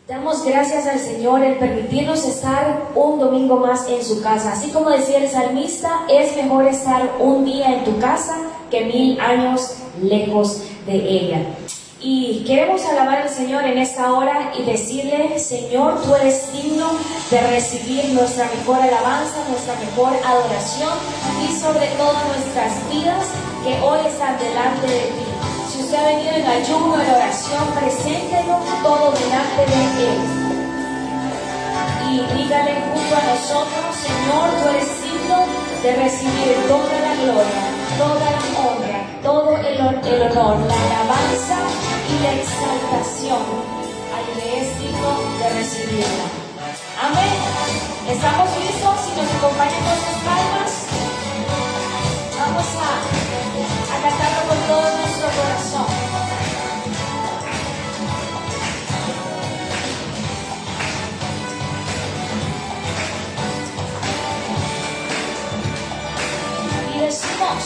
Damos gracias al Señor en permitirnos estar un domingo más en su casa. Así como decía el salmista, es mejor estar un día en tu casa que 1000 años lejos de ella. Y queremos alabar al Señor en esta hora y decirle: Señor, tú eres digno de recibir nuestra mejor alabanza, nuestra mejor adoración y sobre todo nuestras vidas que hoy están delante de ti. Si usted ha venido en ayuno, en oración, preséntelo todo delante de Él. Y dígale junto a nosotros: Señor, tú eres digno de recibir toda la gloria, toda la honra, todo el honor, la alabanza y la exaltación al que es digno de recibirla. Amén. ¿Estamos listos? Si nos acompañan con sus palmas, vamos a cantarlo con todo nuestro corazón. Y decimos: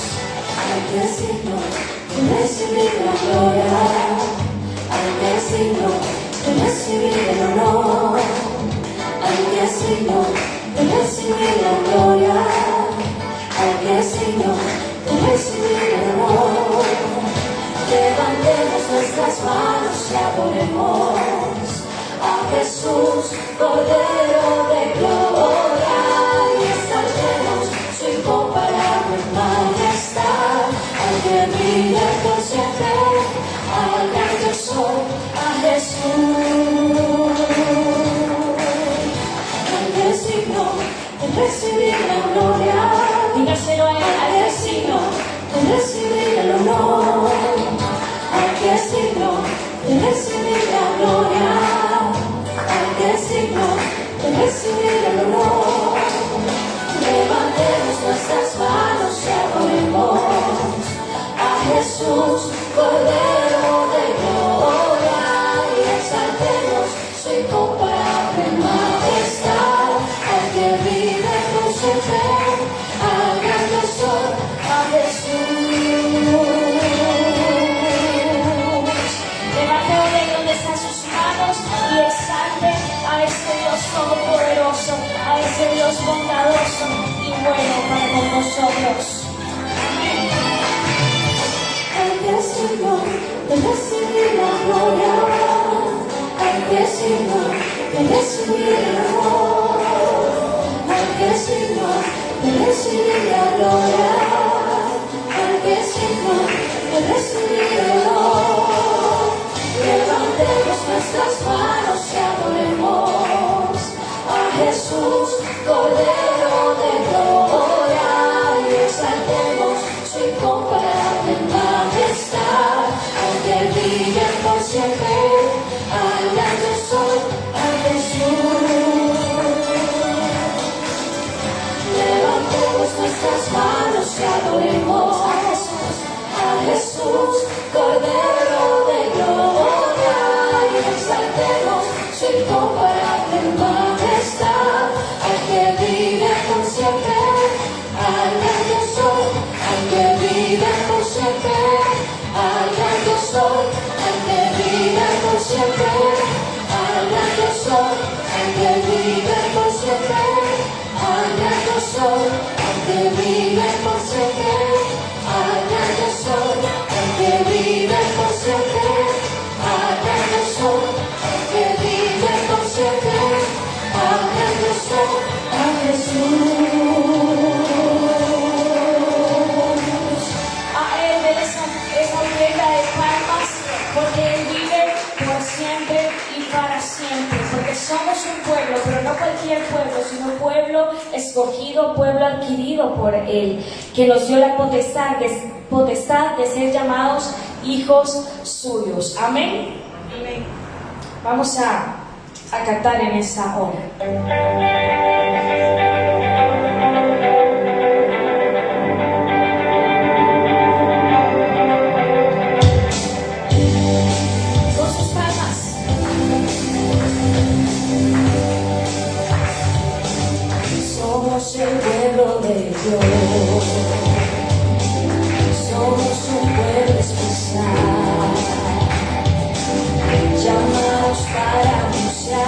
al que es digno de recibir la gloria, al que es digno de recibir el honor, al que es digno de recibir la gloria, al que es digno de recibir el honor. Levantemos nuestras manos y adoremos a Jesús, Cordero de gloria, y exaltemos su incomparable majestad, al que vive por siempre, al gran yo soy, a Jesús, al que es digno de recibir la gloria, dígaselo a Él: al que es digno de recibir el honor, al que es digno de recibir la gloria, al que es digno de recibir el honor. Levantemos nuestras manos y adoremos a Jesús, Cordero de gloria, y exaltemos su incomparable majestad, al que vive por siempre, al gran yo soy, a Jesús. Levante de donde están sus manos y exalte a este Dios todopoderoso, a ese Dios bondadoso y bueno para con nosotros. Al que es digno de recibir la gloria, al que es digno de recibir el honor, al que es digno de recibir la gloria, al que es digno de recibir el honor. Levantemos nuestras manos y adoremos a Jesús, Cordero de gloria, y exaltemos su incomparable majestad, al que vive por siempre, al gran yo soy, a Jesús. Levantemos nuestras manos y adoremos a Jesús, Cordero de gloria, y exaltemos su incomparable majestad, al que vive por siempre, al gran yo soy, al que vive por siempre, al gran yo soy, al que vive por siempre, al gran yo soy, al que vive por siempre, al gran yo soy, al que vive por siempre, al gran yo soy, al que vive por siempre, al gran yo soy, al que vive por siempre, al gran yo soy, a Jesús. A Él debe esa ofrenda de palmas, porque Él vive por siempre y para siempre. Porque somos un pueblo, pero no cualquier pueblo, sino un pueblo escogido, pueblo adquirido por Él, que nos dio la potestad de ser llamados hijos suyos. Amén. Amén. Vamos a cantar en esta hora. Somos el pueblo de Dios, somos un pueblo especial, llamados para anunciar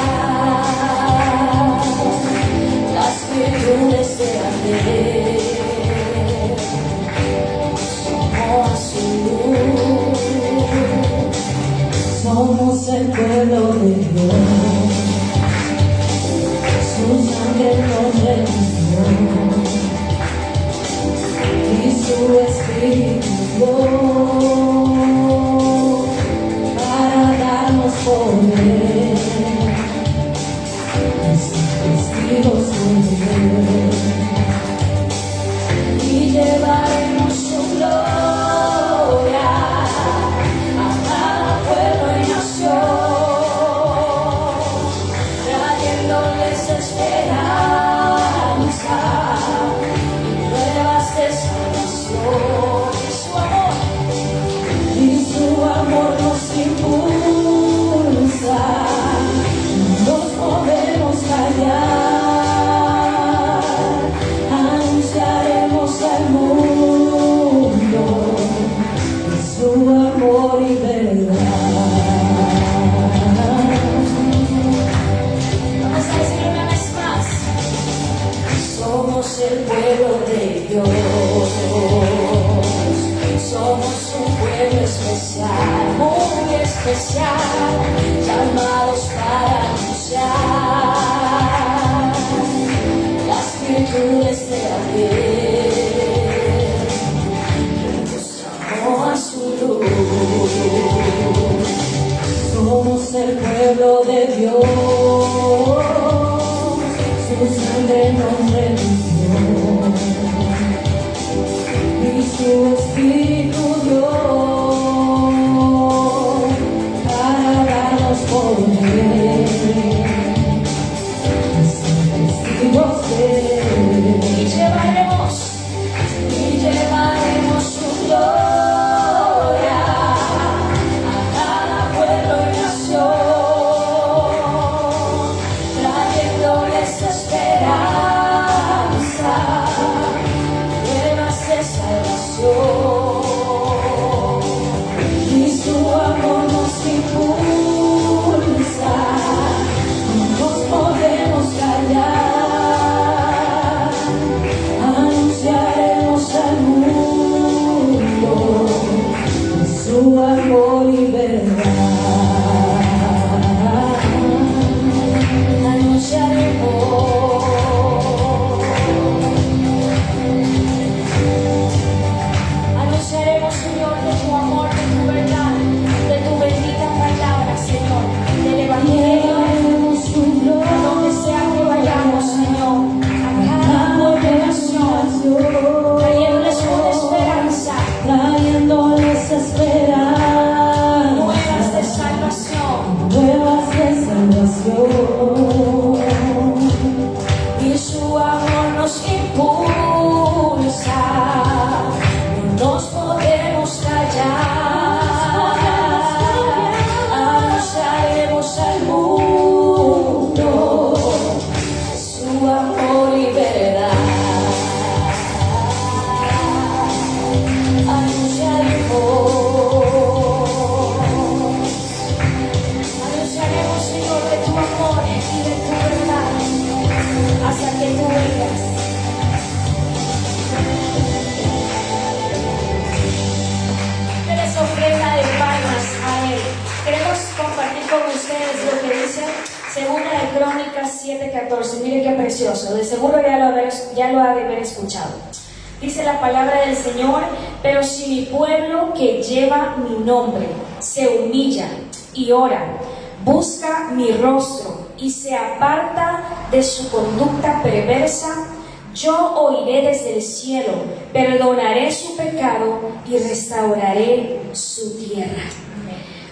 Somos el pueblo de Dios, su sangre nos redimió y su espíritu para darnos poder y ser testigos de Él, y llevaremos su gloria a cada pueblo y nación, trayéndoles esperanza y pruebas de salvación. Y su amor nos impulsa, no nos podemos callar, anunciaremos al mundo de su amor y verdad. Vamos a decirlo una vez más. Somos el pueblo de Dios, somos un pueblo especial, muy especial, llamados para anunciar las virtudes de aquel que nos llamó a su luz. Somos el pueblo de Dios, su sangre nos redimió y su espíritu dio para darnos poder y ser testigos de Él. Y llevaremos su gloria a cada pueblo y nación, trayéndoles esperanza, pruebas de salvación. Y su amor nos impulsa, no nos podemos callar, anunciaremos al mundo de su amor y verdad. Anunciaremos, Señor, de tu amor, de tu verdad, de tu bendita palabra, Señor, del Evangelio, a donde sea que vayamos, Señor, a cada nación, trayéndoles una esperanza, nuevas de salvación, y su amor nos impulsa, no nos podemos callar, anunciaremos al mundo su amor y verdad. Anunciaremos, Señor, de tu amor y de tu verdad hasta que tú vengas. Les ofrenda de palmas a Él. Queremos compartir con ustedes lo que dice Segunda de Crónicas 7:14. Mire qué precioso. De seguro ya lo ha de haber escuchado. Dice la palabra del Señor: pero si mi pueblo que lleva mi nombre se humilla y ora, busca mi rostro y se aparta de su conducta perversa, yo oiré desde el cielo, perdonaré su pecado y restauraré su tierra.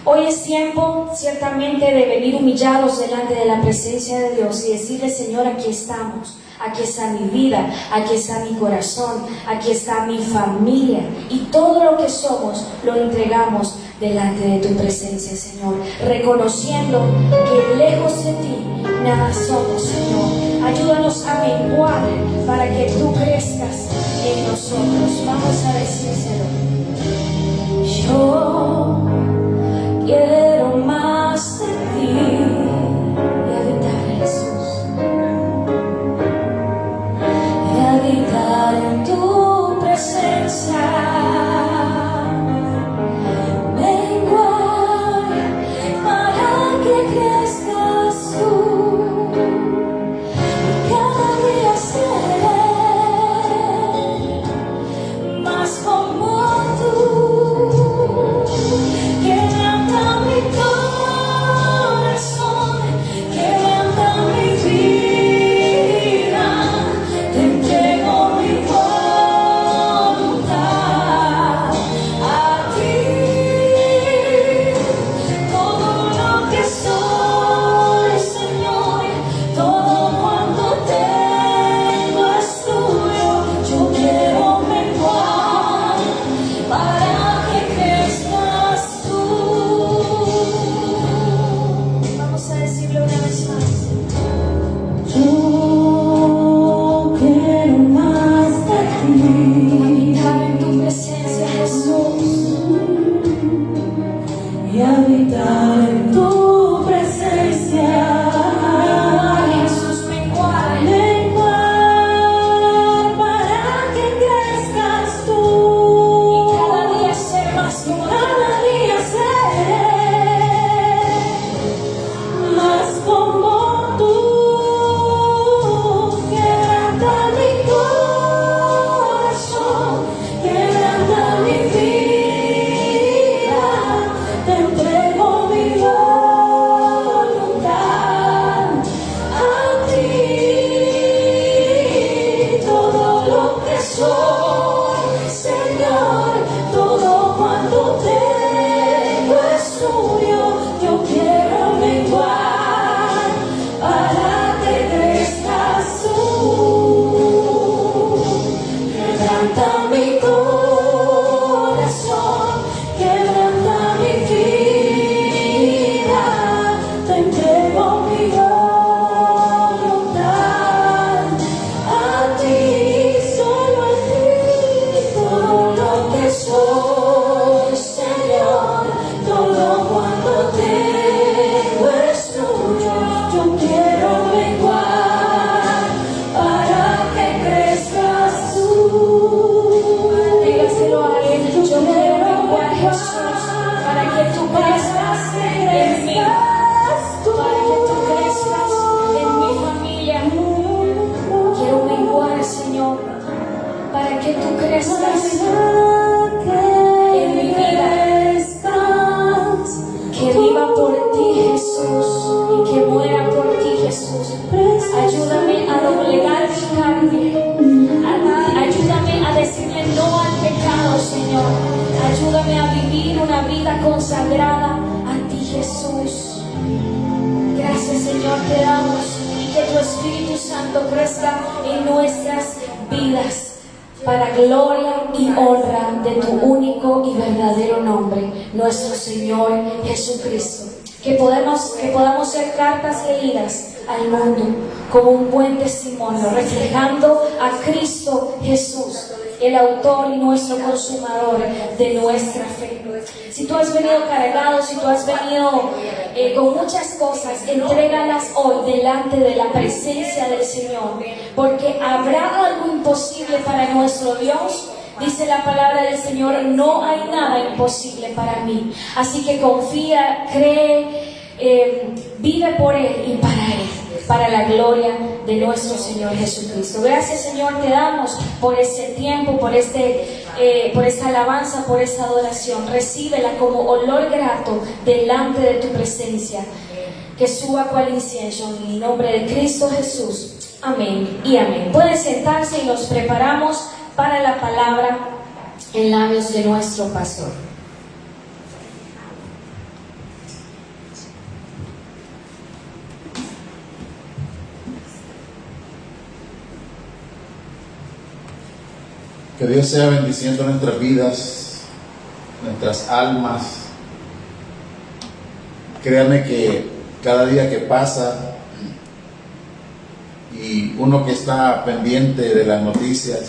Hoy es tiempo ciertamente de venir humillados delante de la presencia de Dios y decirle: Señor, aquí estamos. Aquí está mi vida, aquí está mi corazón, aquí está mi familia, y todo lo que somos lo entregamos delante de tu presencia, Señor, reconociendo que lejos de ti nada somos, Señor. Ayúdanos a menguar para que tú crezcas en nosotros. Vamos a decírselo. Yo quiero más de ti y habitar, Jesús. Habitar en tu presencia, menguar Jesús. Gracias, Señor, te damos, y que tu Espíritu Santo crezca en nuestras vidas para gloria y honra de tu único y verdadero nombre, nuestro Señor Jesucristo. Que podamos ser cartas leídas al mundo como un buen testimonio, reflejando a Cristo Jesús, el autor y nuestro consumador de nuestra fe. Si tú has venido cargado, si tú has venido con muchas cosas, entrégalas hoy delante de la presencia del Señor, porque habrá algo imposible para nuestro Dios. Dice la palabra del Señor, no hay nada imposible para mí. Así que confía, cree, vive por Él y para Él, para la gloria de nuestro Señor Jesucristo. Gracias, Señor, te damos por este tiempo, por esta alabanza, por esta adoración. Recíbela como olor grato delante de tu presencia, que suba cual incienso, en el nombre de Cristo Jesús. Amén y amén. Pueden sentarse y nos preparamos para la palabra en labios de nuestro pastor. Que Dios sea bendiciendo nuestras vidas, nuestras almas. Créanme que cada día que pasa y uno que está pendiente de las noticias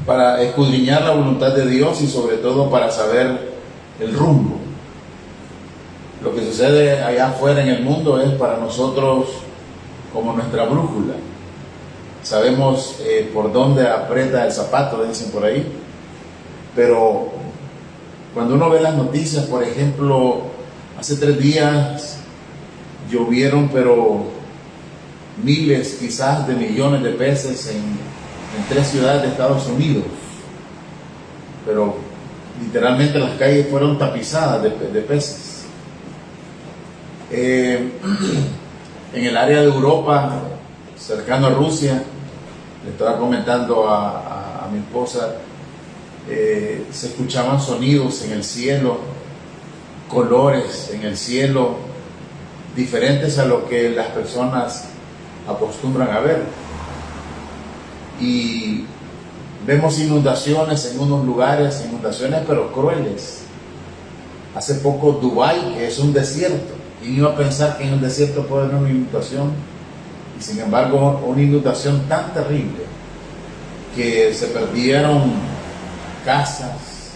para escudriñar la voluntad de Dios y sobre todo para saber el rumbo. Lo que sucede allá afuera en el mundo es para nosotros como nuestra brújula. Sabemos por dónde aprieta el zapato, dicen por ahí. Pero cuando uno ve las noticias, por ejemplo, hace 3 días llovieron, pero miles, quizás de millones de peces en 3 ciudades de Estados Unidos. Pero literalmente las calles fueron tapizadas de peces. En el área de Europa, cercano a Rusia, le estaba comentando a mi esposa, se escuchaban sonidos en el cielo, colores en el cielo, diferentes a lo que las personas acostumbran a ver. Y vemos inundaciones en unos lugares, inundaciones pero crueles. Hace poco Dubái, que es un desierto, ¿quién iba a pensar que en un desierto puede haber una inundación? Y sin embargo, una inundación tan terrible que se perdieron casas,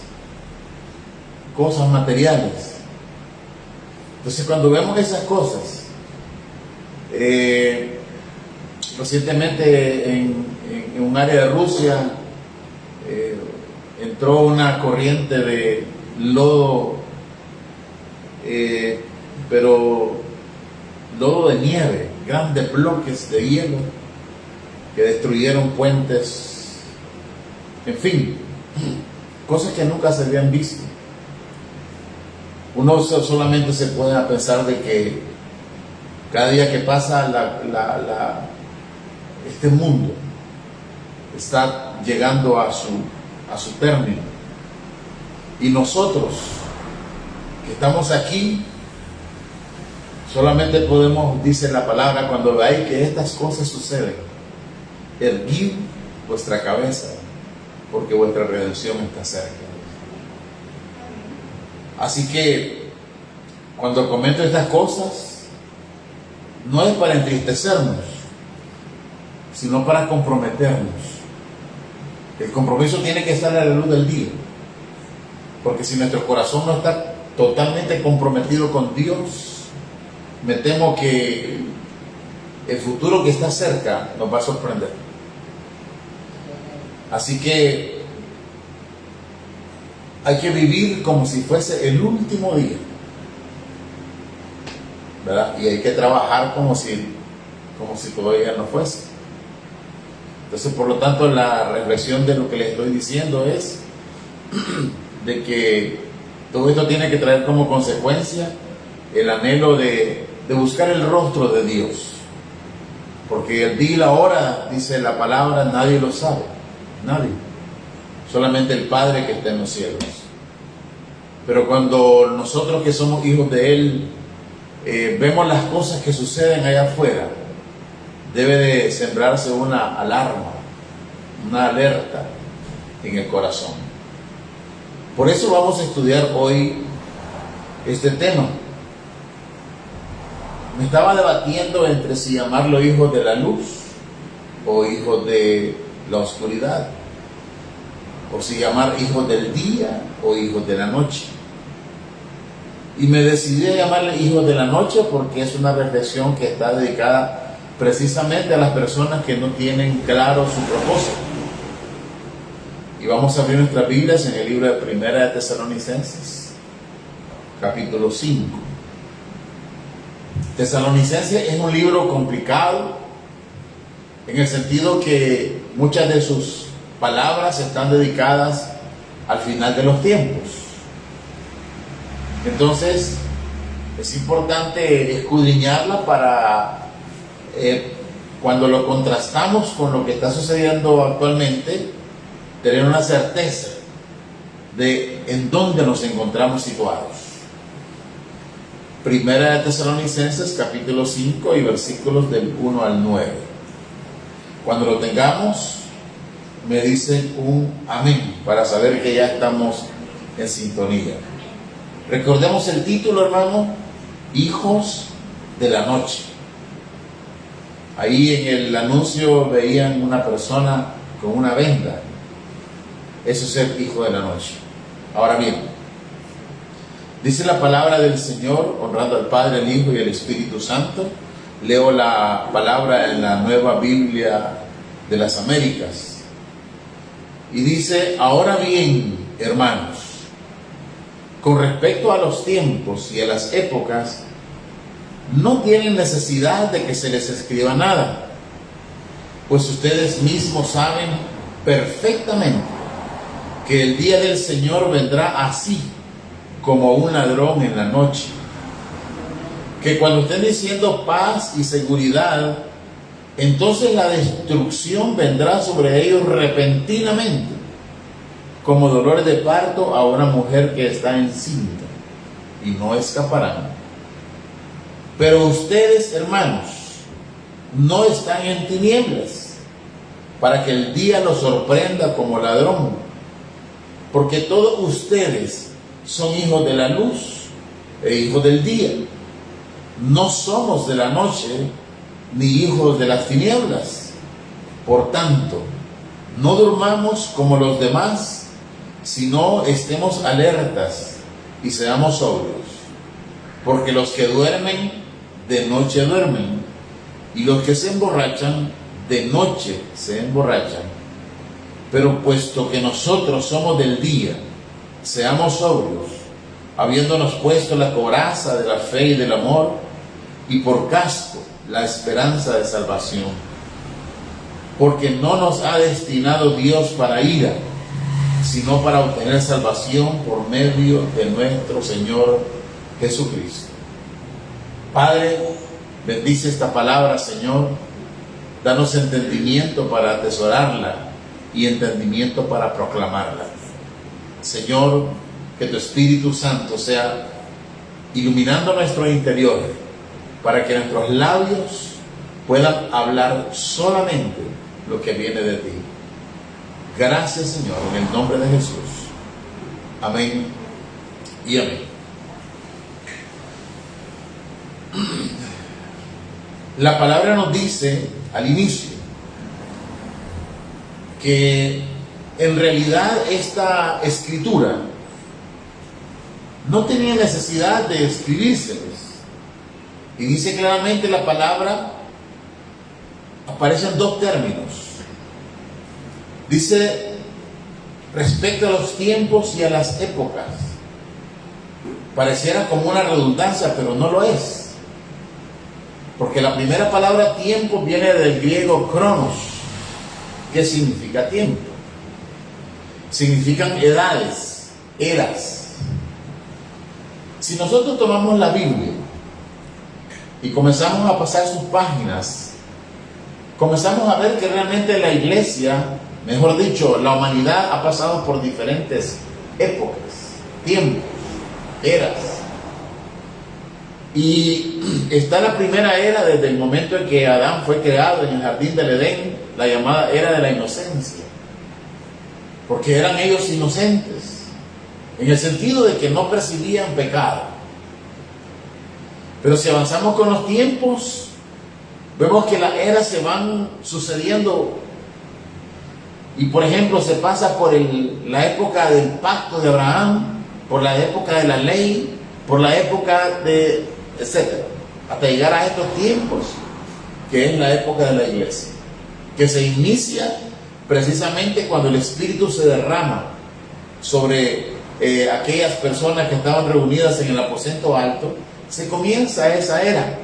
cosas materiales. Entonces, cuando vemos esas cosas, recientemente en un área de Rusia entró una corriente de lodo, pero lodo de nieve, grandes bloques de hielo que destruyeron puentes, en fin, cosas que nunca se habían visto. Uno solamente se puede pensar de que cada día que pasa este mundo está llegando a su término, y nosotros que estamos aquí solamente podemos, dice la palabra, cuando veáis que estas cosas suceden, erguid vuestra cabeza, porque vuestra redención está cerca. Así que cuando comento estas cosas, no es para entristecernos, sino para comprometernos. El compromiso tiene que estar a la luz del día, porque si nuestro corazón no está totalmente comprometido con Dios, me temo que el futuro que está cerca nos va a sorprender. Así que hay que vivir como si fuese el último día, ¿verdad? Y hay que trabajar como si todavía no fuese. Entonces, por lo tanto, la reflexión de lo que les estoy diciendo es de que todo esto tiene que traer como consecuencia el anhelo de buscar el rostro de Dios, porque el día y la hora, dice la palabra, nadie lo sabe, nadie, solamente el Padre que está en los cielos. Pero cuando nosotros que somos hijos de Él vemos las cosas que suceden allá afuera, debe de sembrarse una alarma, una alerta en el corazón. Por eso vamos a estudiar hoy este tema. Me estaba debatiendo entre si llamarlo hijos de la luz o hijos de la oscuridad, o si llamar hijos del día o hijos de la noche. Y me decidí a llamarle hijos de la noche porque es una reflexión que está dedicada precisamente a las personas que no tienen claro su propósito. Y vamos a abrir nuestras Biblias en el libro de Primera de Tesalonicenses, capítulo 5. Tesalonicenses es un libro complicado en el sentido que muchas de sus palabras están dedicadas al final de los tiempos. Entonces es importante escudriñarla para cuando lo contrastamos con lo que está sucediendo actualmente, tener una certeza de en dónde nos encontramos situados. Primera de Tesalonicenses capítulo 5 y versículos del 1 al 9. Cuando lo tengamos, me dicen un amén para saber que ya estamos en sintonía. Recordemos el título, hermano: Hijos de la Noche. Ahí en el anuncio veían una persona con una venda. Eso es ser hijo de la noche. Ahora bien, dice la palabra del Señor, honrando al Padre, al Hijo y al Espíritu Santo. Leo la palabra en la Nueva Biblia de las Américas. Y dice: ahora bien, hermanos, con respecto a los tiempos y a las épocas, no tienen necesidad de que se les escriba nada, pues ustedes mismos saben perfectamente que el día del Señor vendrá así como un ladrón en la noche. Que cuando estén diciendo paz y seguridad, entonces la destrucción vendrá sobre ellos repentinamente, como dolores de parto a una mujer que está encinta, y no escaparán. Pero ustedes, hermanos, no están en tinieblas, para que el día los sorprenda como ladrón, porque todos ustedes son hijos de la luz e hijos del día. No somos de la noche ni hijos de las tinieblas. Por tanto, no durmamos como los demás, sino estemos alertas y seamos sobrios. Porque los que duermen, de noche duermen, y los que se emborrachan, de noche se emborrachan. Pero puesto que nosotros somos del día, seamos sobrios, habiéndonos puesto la coraza de la fe y del amor, y por casco la esperanza de salvación. Porque no nos ha destinado Dios para ira, sino para obtener salvación por medio de nuestro Señor Jesucristo. Padre, bendice esta palabra, Señor. Danos entendimiento para atesorarla y entendimiento para proclamarla. Señor, que tu Espíritu Santo sea iluminando nuestro interior, para que nuestros labios puedan hablar solamente lo que viene de ti. Gracias, Señor, en el nombre de Jesús. Amén y amén. La palabra nos dice al inicio que en realidad esta escritura no tenía necesidad de escribírseles. Y dice claramente la palabra, aparecen dos términos. Dice respecto a los tiempos y a las épocas. Pareciera como una redundancia, pero no lo es. Porque la primera palabra tiempo viene del griego cronos, que significa tiempo. Significan edades, eras. Si nosotros tomamos la Biblia y comenzamos a pasar sus páginas, comenzamos a ver que realmente la iglesia, mejor dicho, la humanidad ha pasado por diferentes épocas, tiempos. eras. Y está la primera era desde el momento en que Adán fue creado en el jardín del Edén, la llamada era de la inocencia, porque eran ellos inocentes, en el sentido de que no percibían pecado. Pero si avanzamos con los tiempos, vemos que las eras se van sucediendo. Y por ejemplo, se pasa por la época del pacto de Abraham, por la época de la ley, por la época de etcétera, hasta llegar a estos tiempos, que es la época de la iglesia, que se inicia precisamente cuando el Espíritu se derrama sobre aquellas personas que estaban reunidas en el aposento alto. Se comienza esa era.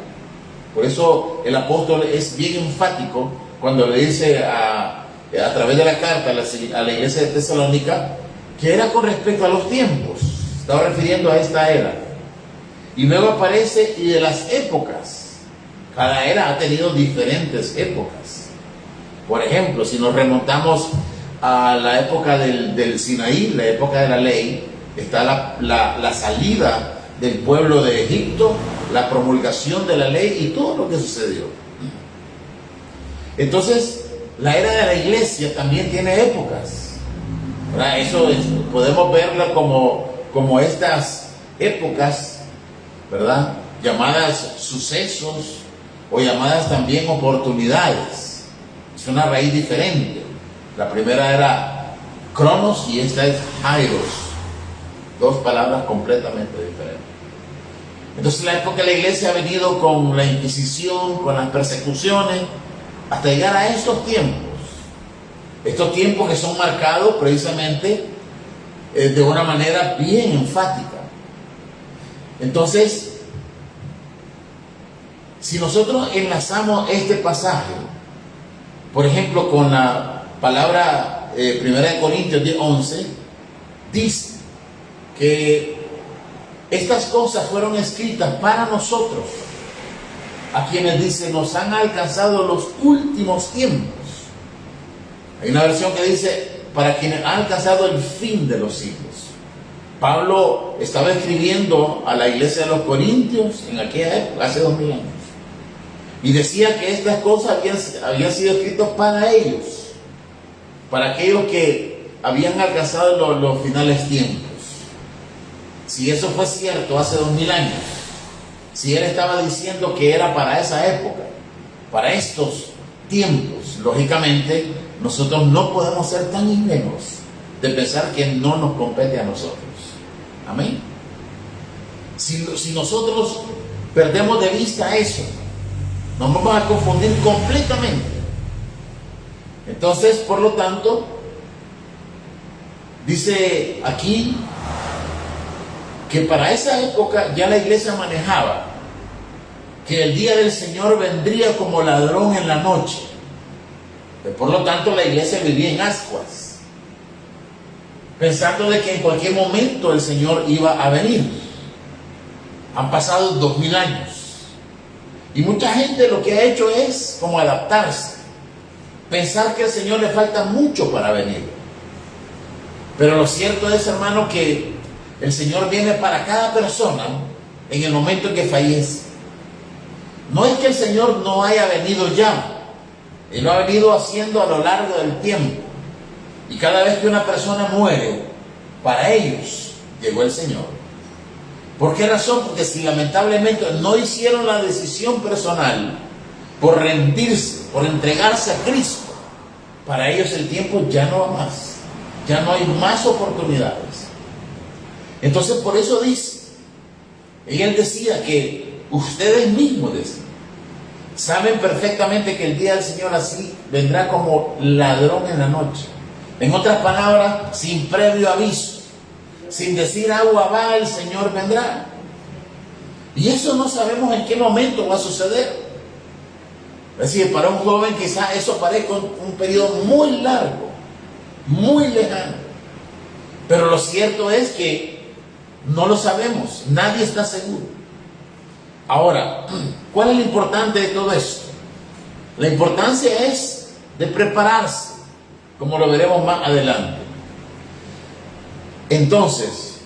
Por eso el apóstol es bien enfático cuando le dice a través de la carta a la iglesia de Tesalónica que era con respecto a los tiempos. Estaba refiriendo a esta era. Y luego aparece y de las épocas. Cada era ha tenido diferentes épocas. Por ejemplo, si nos remontamos a la época del Sinaí, la época de la ley, está la salida del pueblo de Egipto, la promulgación de la ley y todo lo que sucedió. Entonces, la era de la iglesia también tiene épocas, ¿verdad? Eso podemos verla como estas épocas, ¿verdad? Llamadas sucesos o llamadas también oportunidades. Es una raíz diferente. La primera era Cronos y esta es Kairos. Dos palabras completamente diferentes. Entonces la época de la iglesia ha venido con la Inquisición, con las persecuciones, hasta llegar a estos tiempos. Estos tiempos que son marcados precisamente de una manera bien enfática. Entonces, si nosotros enlazamos este pasaje, por ejemplo, con la palabra 1 Corintios 10:11, dice que estas cosas fueron escritas para nosotros, a quienes dice nos han alcanzado los últimos tiempos. Hay una versión que dice para quienes han alcanzado el fin de los siglos. Pablo estaba escribiendo a la iglesia de los Corintios en aquella época, hace 2000 años, y decía que estas cosas habían sido escritas para ellos, para aquellos que habían alcanzado los finales tiempos. Si eso fue cierto hace 2000 años, si él estaba diciendo que era para esa época, para estos tiempos, lógicamente nosotros no podemos ser tan ingenuos de pensar que no nos compete a nosotros. Amén. Si nosotros perdemos de vista eso, nos vamos a confundir completamente. Entonces, por lo tanto, dice aquí que para esa época ya la iglesia manejaba que el día del Señor vendría como ladrón en la noche. Por lo tanto, la iglesia vivía en ascuas, pensando de que en cualquier momento el Señor iba a venir. Han pasado 2000 años y mucha gente lo que ha hecho es como adaptarse, pensar que al Señor le falta mucho para venir. Pero lo cierto es, hermano, que el Señor viene para cada persona en el momento en que fallece. No es que el Señor no haya venido ya, Él lo ha venido haciendo a lo largo del tiempo. Y cada vez que una persona muere, para ellos llegó el Señor. ¿Por qué razón? Porque si lamentablemente no hicieron la decisión personal por rendirse, por entregarse a Cristo, para ellos el tiempo ya no va más, ya no hay más oportunidades. Entonces por eso dice, y él decía que ustedes mismos saben perfectamente que el día del Señor así vendrá como ladrón en la noche. En otras palabras, sin previo aviso, sin decir agua va, el Señor vendrá. Y eso no sabemos en qué momento va a suceder. Es decir, para un joven quizá eso parezca un periodo muy largo, muy lejano. Pero lo cierto es que no lo sabemos, nadie está seguro. Ahora, ¿cuál es lo importante de todo esto? La importancia es de prepararse, como lo veremos más adelante. Entonces,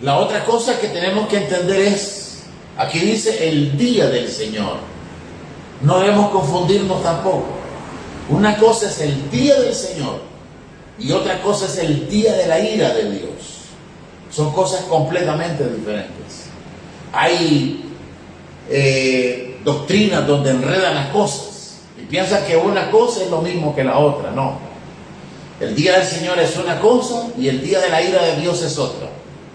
La otra cosa que tenemos que entender es, aquí dice el día del Señor. No debemos confundirnos tampoco. Una cosa es el día del Señor y otra cosa es el día de la ira de Dios. Son cosas completamente diferentes. Hay doctrinas donde enredan las cosas y piensan que una cosa es lo mismo que la otra. No. El día del Señor es una cosa y el día de la ira de Dios es otra.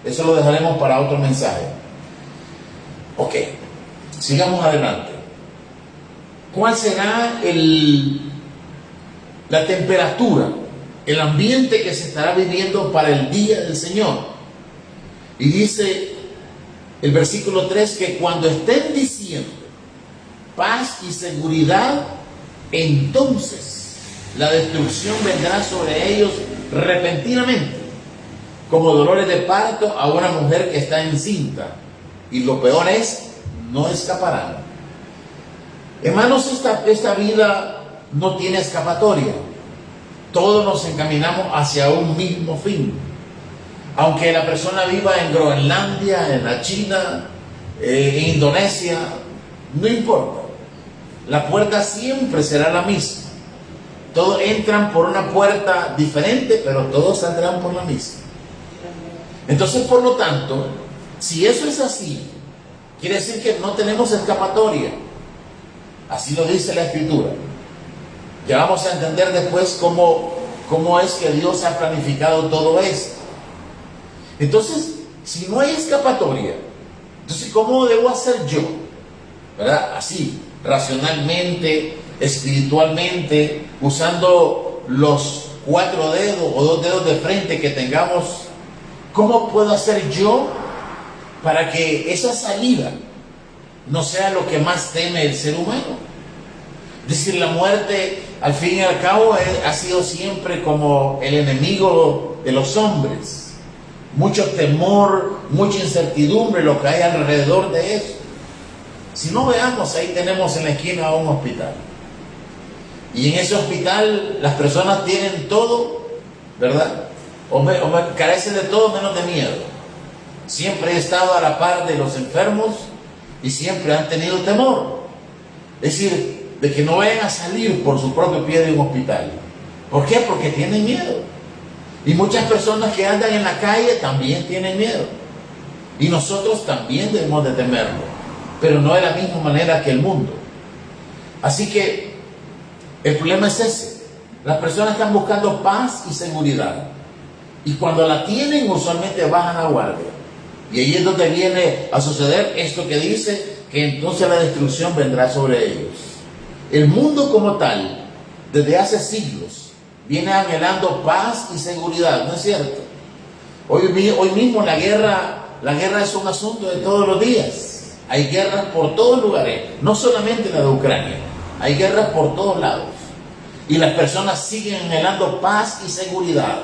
Eso lo dejaremos para otro mensaje. Ok, sigamos adelante. ¿Cuál será la temperatura, el ambiente que se estará viviendo para el día del Señor? Y dice el versículo 3 que cuando estén diciendo paz y seguridad, entonces la destrucción vendrá sobre ellos repentinamente, como dolores de parto a una mujer que está encinta. Y lo peor es, no escaparán. Hermanos, esta vida no tiene escapatoria. Todos nos encaminamos hacia un mismo fin. Aunque la persona viva en Groenlandia, en la China, en Indonesia, no importa. La puerta siempre será la misma. Todos entran por una puerta diferente, pero todos saldrán por la misma. Entonces, por lo tanto, si eso es así, quiere decir que no tenemos escapatoria. Así lo dice la Escritura. Ya vamos a entender después cómo es que Dios ha planificado todo esto. Entonces, si no hay escapatoria, entonces ¿cómo debo hacer yo? ¿Verdad? Así, racionalmente, espiritualmente, usando los 4 dedos o 2 dedos de frente que tengamos. ¿Cómo puedo hacer yo para que esa salida no sea lo que más teme el ser humano? Es decir, la muerte, al fin y al cabo, ha sido siempre como el enemigo de los hombres. Mucho temor, mucha incertidumbre lo que hay alrededor de eso. Si no, veamos, ahí tenemos en la esquina un hospital. Y en ese hospital las personas tienen todo, ¿verdad? O carecen de todo menos de miedo. Siempre he estado a la par de los enfermos y siempre han tenido temor. Es decir, de que no vayan a salir por su propio pie de un hospital. ¿Por qué? Porque tienen miedo. Y muchas personas que andan en la calle también tienen miedo. Y nosotros también debemos de temerlo, pero no de la misma manera que el mundo. Así que el problema es ese. Las personas están buscando paz y seguridad. Y cuando la tienen, usualmente bajan la guardia. Y ahí es donde viene a suceder esto que dice, que entonces la destrucción vendrá sobre ellos. El mundo como tal, desde hace siglos, viene anhelando paz y seguridad, ¿no es cierto? Hoy mismo la guerra es un asunto de todos los días. Hay guerras por todos lugares, no solamente la de Ucrania, hay guerras por todos lados. Y las personas siguen anhelando paz y seguridad.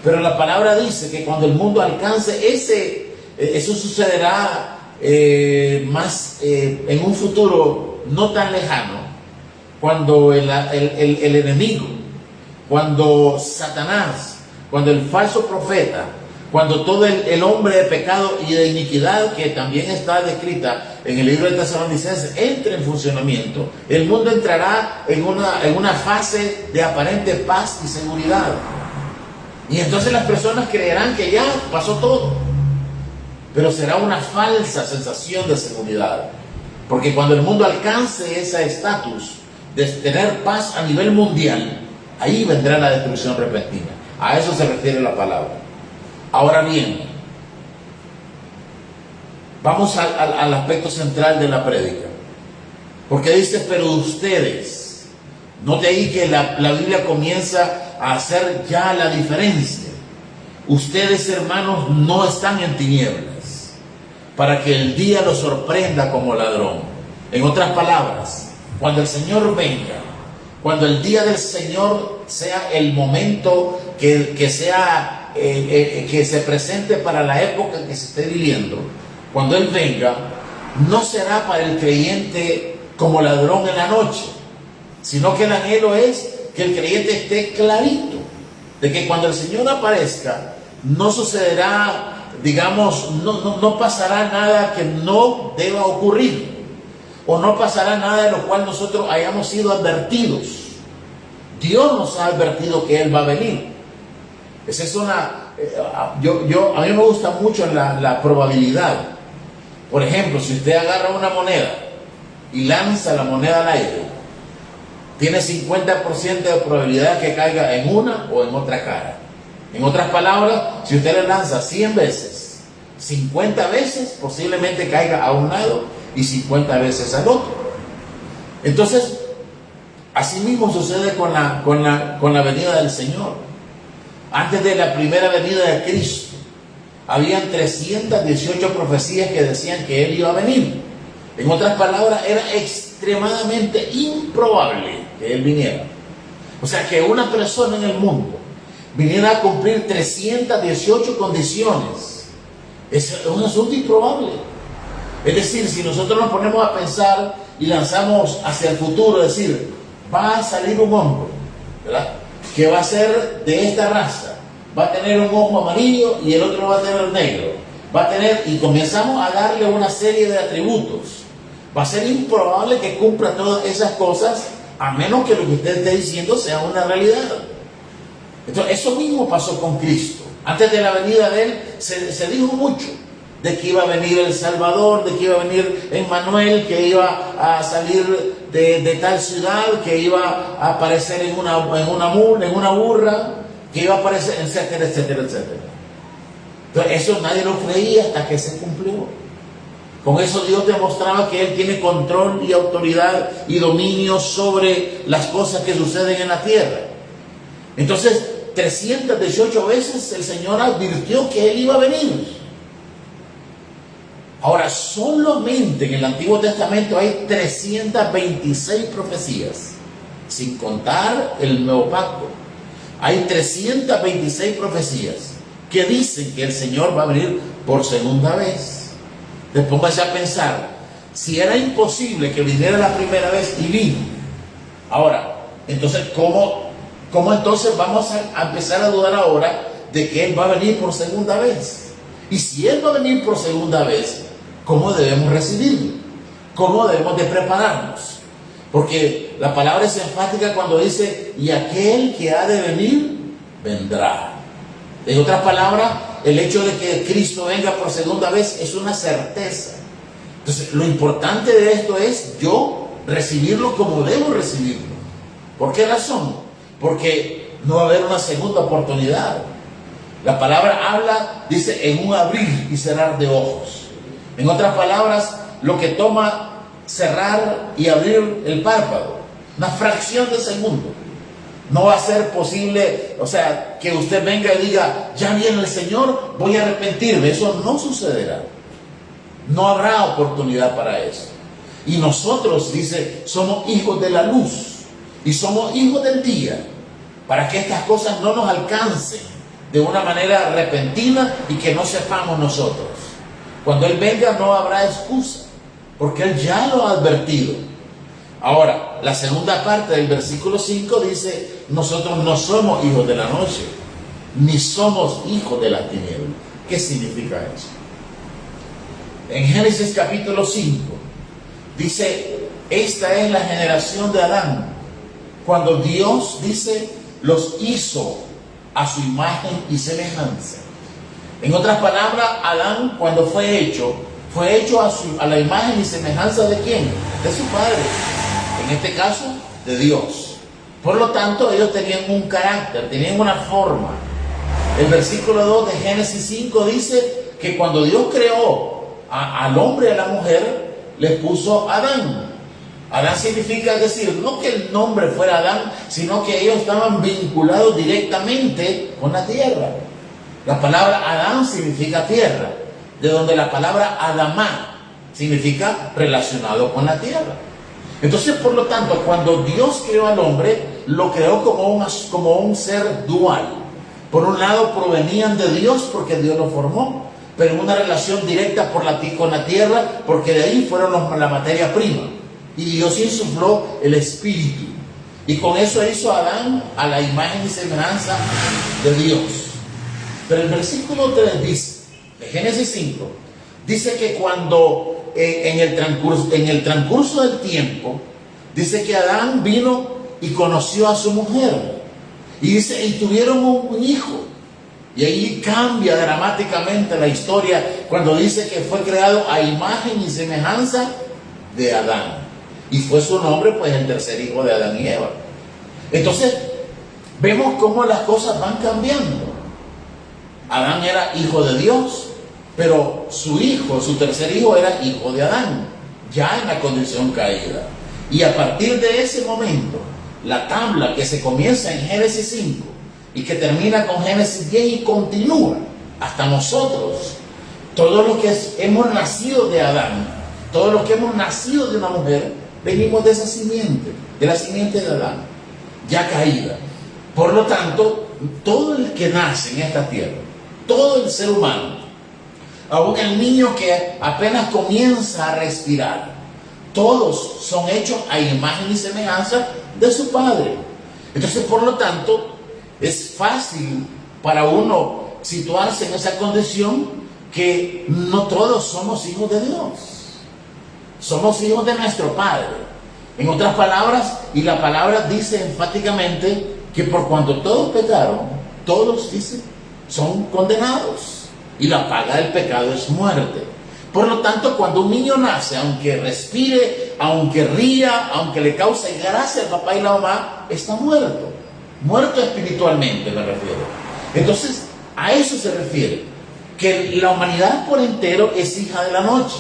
Pero la palabra dice que cuando el mundo alcance eso sucederá más en un futuro no tan lejano, cuando el enemigo, cuando Satanás, cuando el falso profeta, cuando todo el hombre de pecado y de iniquidad, que también está descrita en el libro de Tesalonicenses, entre en funcionamiento, el mundo entrará en una fase de aparente paz y seguridad. Y entonces las personas creerán que ya pasó todo. Pero será una falsa sensación de seguridad. Porque cuando el mundo alcance ese estatus de tener paz a nivel mundial, ahí vendrá la destrucción repentina. A eso se refiere la palabra. Ahora bien, vamos al aspecto central de la prédica. Porque dice, pero ustedes, note ahí que la Biblia comienza a hacer ya la diferencia. Ustedes, hermanos, no están en tinieblas, para que el día los sorprenda como ladrón. En otras palabras, cuando el Señor venga, cuando el día del Señor sea el momento que se presente para la época que se esté viviendo, cuando Él venga, no será para el creyente como ladrón en la noche, sino que el anhelo es que el creyente esté clarito de que cuando el Señor aparezca, no sucederá digamos, no pasará nada que no deba ocurrir, o no pasará nada de lo cual nosotros hayamos sido advertidos. Dios nos ha advertido que Él va a venir. Esa es una... a mí me gusta mucho la probabilidad. Por ejemplo, si usted agarra una moneda y lanza la moneda al aire, tiene 50% de probabilidad que caiga en una o en otra cara. En otras palabras, si usted la lanza 100 veces, 50 veces posiblemente caiga a un lado y 50 veces al otro. Entonces, así mismo sucede con la venida del Señor. Antes de la primera venida de Cristo, habían 318 profecías que decían que Él iba a venir. En otras palabras, era extremadamente improbable que Él viniera. O sea, que una persona en el mundo viniera a cumplir 318 condiciones es un asunto improbable. Es decir, si nosotros nos ponemos a pensar y lanzamos hacia el futuro, es decir, va a salir un hombre, ¿verdad?, que va a ser de esta raza, va a tener un ojo amarillo y el otro va a tener negro, va a tener, y comenzamos a darle una serie de atributos. Va a ser improbable que cumpla todas esas cosas, a menos que lo que usted esté diciendo sea una realidad. Entonces, eso mismo pasó con Cristo. Antes de la venida de Él, se dijo mucho de que iba a venir el Salvador, de que iba a venir Emmanuel, que iba a salir de tal ciudad, que iba a aparecer en una burra, que iba a aparecer, etcétera, etcétera, etcétera. Entonces, eso nadie lo creía hasta que se cumplió. Con eso Dios demostraba que Él tiene control y autoridad y dominio sobre las cosas que suceden en la tierra. Entonces, 318 veces el Señor advirtió que Él iba a venir. Ahora, solamente en el Antiguo Testamento hay 326 profecías, sin contar el Nuevo Pacto. Hay 326 profecías que dicen que el Señor va a venir por segunda vez. Entonces, póngase a pensar, si era imposible que viniera la primera vez y vino, ahora, entonces, ¿cómo entonces vamos a empezar a dudar ahora de que Él va a venir por segunda vez? Y si Él va a venir por segunda vez, ¿cómo debemos recibirlo? ¿Cómo debemos de prepararnos? Porque la palabra es enfática cuando dice, y aquel que ha de venir, vendrá. En otras palabras, el hecho de que Cristo venga por segunda vez es una certeza. Entonces, lo importante de esto es yo recibirlo como debo recibirlo. ¿Por qué razón? Porque no va a haber una segunda oportunidad. La palabra habla, dice, en un abrir y cerrar de ojos. En otras palabras, lo que toma cerrar y abrir el párpado, una fracción de segundo. No va a ser posible, o sea, que usted venga y diga, ya viene el Señor, voy a arrepentirme. Eso no sucederá. No habrá oportunidad para eso. Y nosotros, dice, somos hijos de la luz y somos hijos del día, para que estas cosas no nos alcancen de una manera repentina y que no sepamos nosotros. Cuando Él venga no habrá excusa, porque Él ya lo ha advertido. Ahora, la segunda parte del versículo 5 dice, nosotros no somos hijos de la noche, ni somos hijos de las tinieblas. ¿Qué significa eso? En Génesis capítulo 5 dice, esta es la generación de Adán, cuando Dios, dice, los hizo a su imagen y semejanza. En otras palabras, Adán, cuando fue hecho a la imagen y semejanza de ¿quién? De su padre. En este caso, de Dios. Por lo tanto, ellos tenían un carácter, tenían una forma. El versículo 2 de Génesis 5 dice que cuando Dios creó al hombre y a la mujer, les puso Adán. Adán significa, es decir, no que el nombre fuera Adán, sino que ellos estaban vinculados directamente con la tierra. La palabra Adán significa tierra, de donde la palabra Adamá significa relacionado con la tierra. Entonces, por lo tanto, cuando Dios creó al hombre, lo creó como un ser dual. Por un lado, provenían de Dios porque Dios lo formó, pero en una relación directa con la tierra, porque de ahí fueron la materia prima. Y Dios insufló el espíritu. Y con eso hizo a Adán a la imagen y semejanza de Dios. Pero el versículo 3 dice, de Génesis 5, dice que cuando en el transcurso del tiempo, dice que Adán vino y conoció a su mujer. Y dice, y tuvieron un hijo. Y ahí cambia dramáticamente la historia cuando dice que fue creado a imagen y semejanza de Adán. Y fue su nombre, pues, el tercer hijo de Adán y Eva. Entonces, vemos cómo las cosas van cambiando. Adán era hijo de Dios, pero su hijo, su tercer hijo, era hijo de Adán, ya en la condición caída. Y a partir de ese momento, la tabla que se comienza en Génesis 5 y que termina con Génesis 10 y continúa hasta nosotros, todos los que hemos nacido de Adán, todos los que hemos nacido de una mujer, venimos de esa simiente, de la simiente de Adán, ya caída. Por lo tanto, todo el que nace en esta tierra, todo el ser humano, aún el niño que apenas comienza a respirar, todos son hechos a imagen y semejanza de su Padre. Entonces, por lo tanto, es fácil para uno situarse en esa condición que no todos somos hijos de Dios. Somos hijos de nuestro Padre. En otras palabras, y la palabra dice enfáticamente que por cuanto todos pecaron, todos, dice, son condenados. Y la paga del pecado es muerte. Por lo tanto, cuando un niño nace, aunque respire, aunque ría, aunque le cause gracia al papá y la mamá, está muerto. Muerto espiritualmente, me refiero. Entonces, a eso se refiere. Que la humanidad por entero es hija de la noche.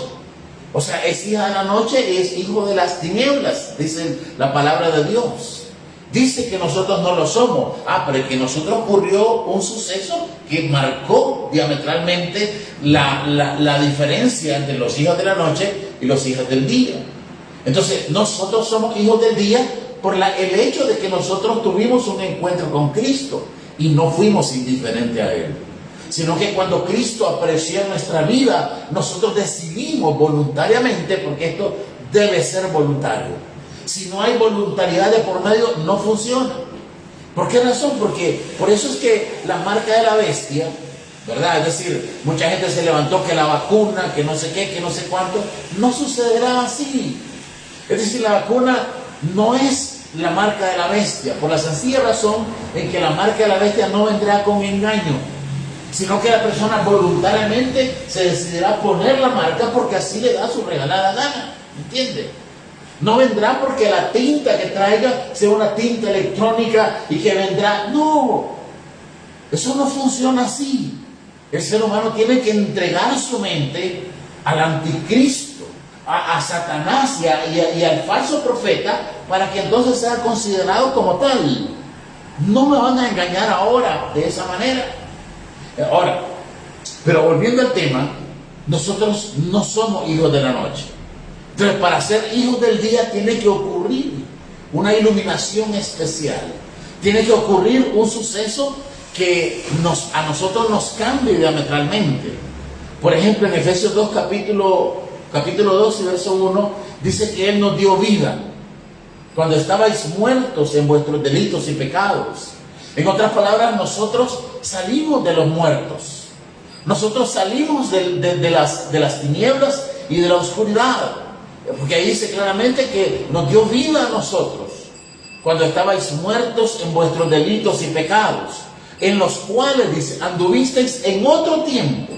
O sea, es hija de la noche, es hijo de las tinieblas, dice la palabra de Dios. Dice que nosotros no lo somos. Pero que nosotros ocurrió un suceso que marcó diametralmente la diferencia entre los hijos de la noche y los hijos del día. Entonces, nosotros somos hijos del día por el hecho de que nosotros tuvimos un encuentro con Cristo y no fuimos indiferentes a Él. Sino que cuando Cristo apareció en nuestra vida, nosotros decidimos voluntariamente, porque esto debe ser voluntario. Si no hay voluntariedad de por medio, no funciona. ¿Por qué razón? Porque por eso es que la marca de la bestia, ¿verdad? Es decir, mucha gente se levantó que la vacuna, que no sé qué, que no sé cuánto. No sucederá así. Es decir, la vacuna no es la marca de la bestia, por la sencilla razón en que la marca de la bestia no vendrá con engaño, sino que la persona voluntariamente se decidirá poner la marca porque así le da su regalada gana. ¿Entiende? No vendrá porque la tinta que traiga sea una tinta electrónica y que vendrá. No, eso no funciona así. El ser humano tiene que entregar su mente al anticristo, a Satanás y al falso profeta, para que entonces sea considerado como tal. No me van a engañar ahora de esa manera. Ahora, pero volviendo al tema, nosotros no somos hijos de la noche. Entonces, para ser hijos del día tiene que ocurrir una iluminación especial. Tiene que ocurrir un suceso que a nosotros nos cambie diametralmente. Por ejemplo, en Efesios 2, capítulo 2 y verso 1, dice que Él nos dio vida cuando estabais muertos en vuestros delitos y pecados. En otras palabras, nosotros salimos de los muertos. Nosotros salimos de las tinieblas y de la oscuridad. Porque ahí dice claramente que nos dio vida a nosotros cuando estabais muertos en vuestros delitos y pecados, en los cuales, dice, anduvisteis en otro tiempo.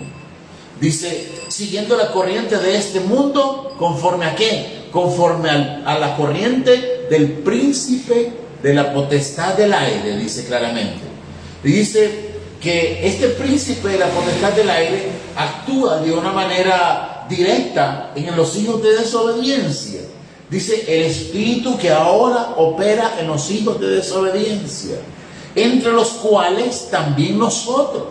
Dice, siguiendo la corriente de este mundo, ¿conforme a qué? Conforme a la corriente del príncipe de la potestad del aire, dice claramente. Y dice que este príncipe de la potestad del aire actúa de una manera directa en los hijos de desobediencia. Dice, el espíritu que ahora opera en los hijos de desobediencia, entre los cuales también nosotros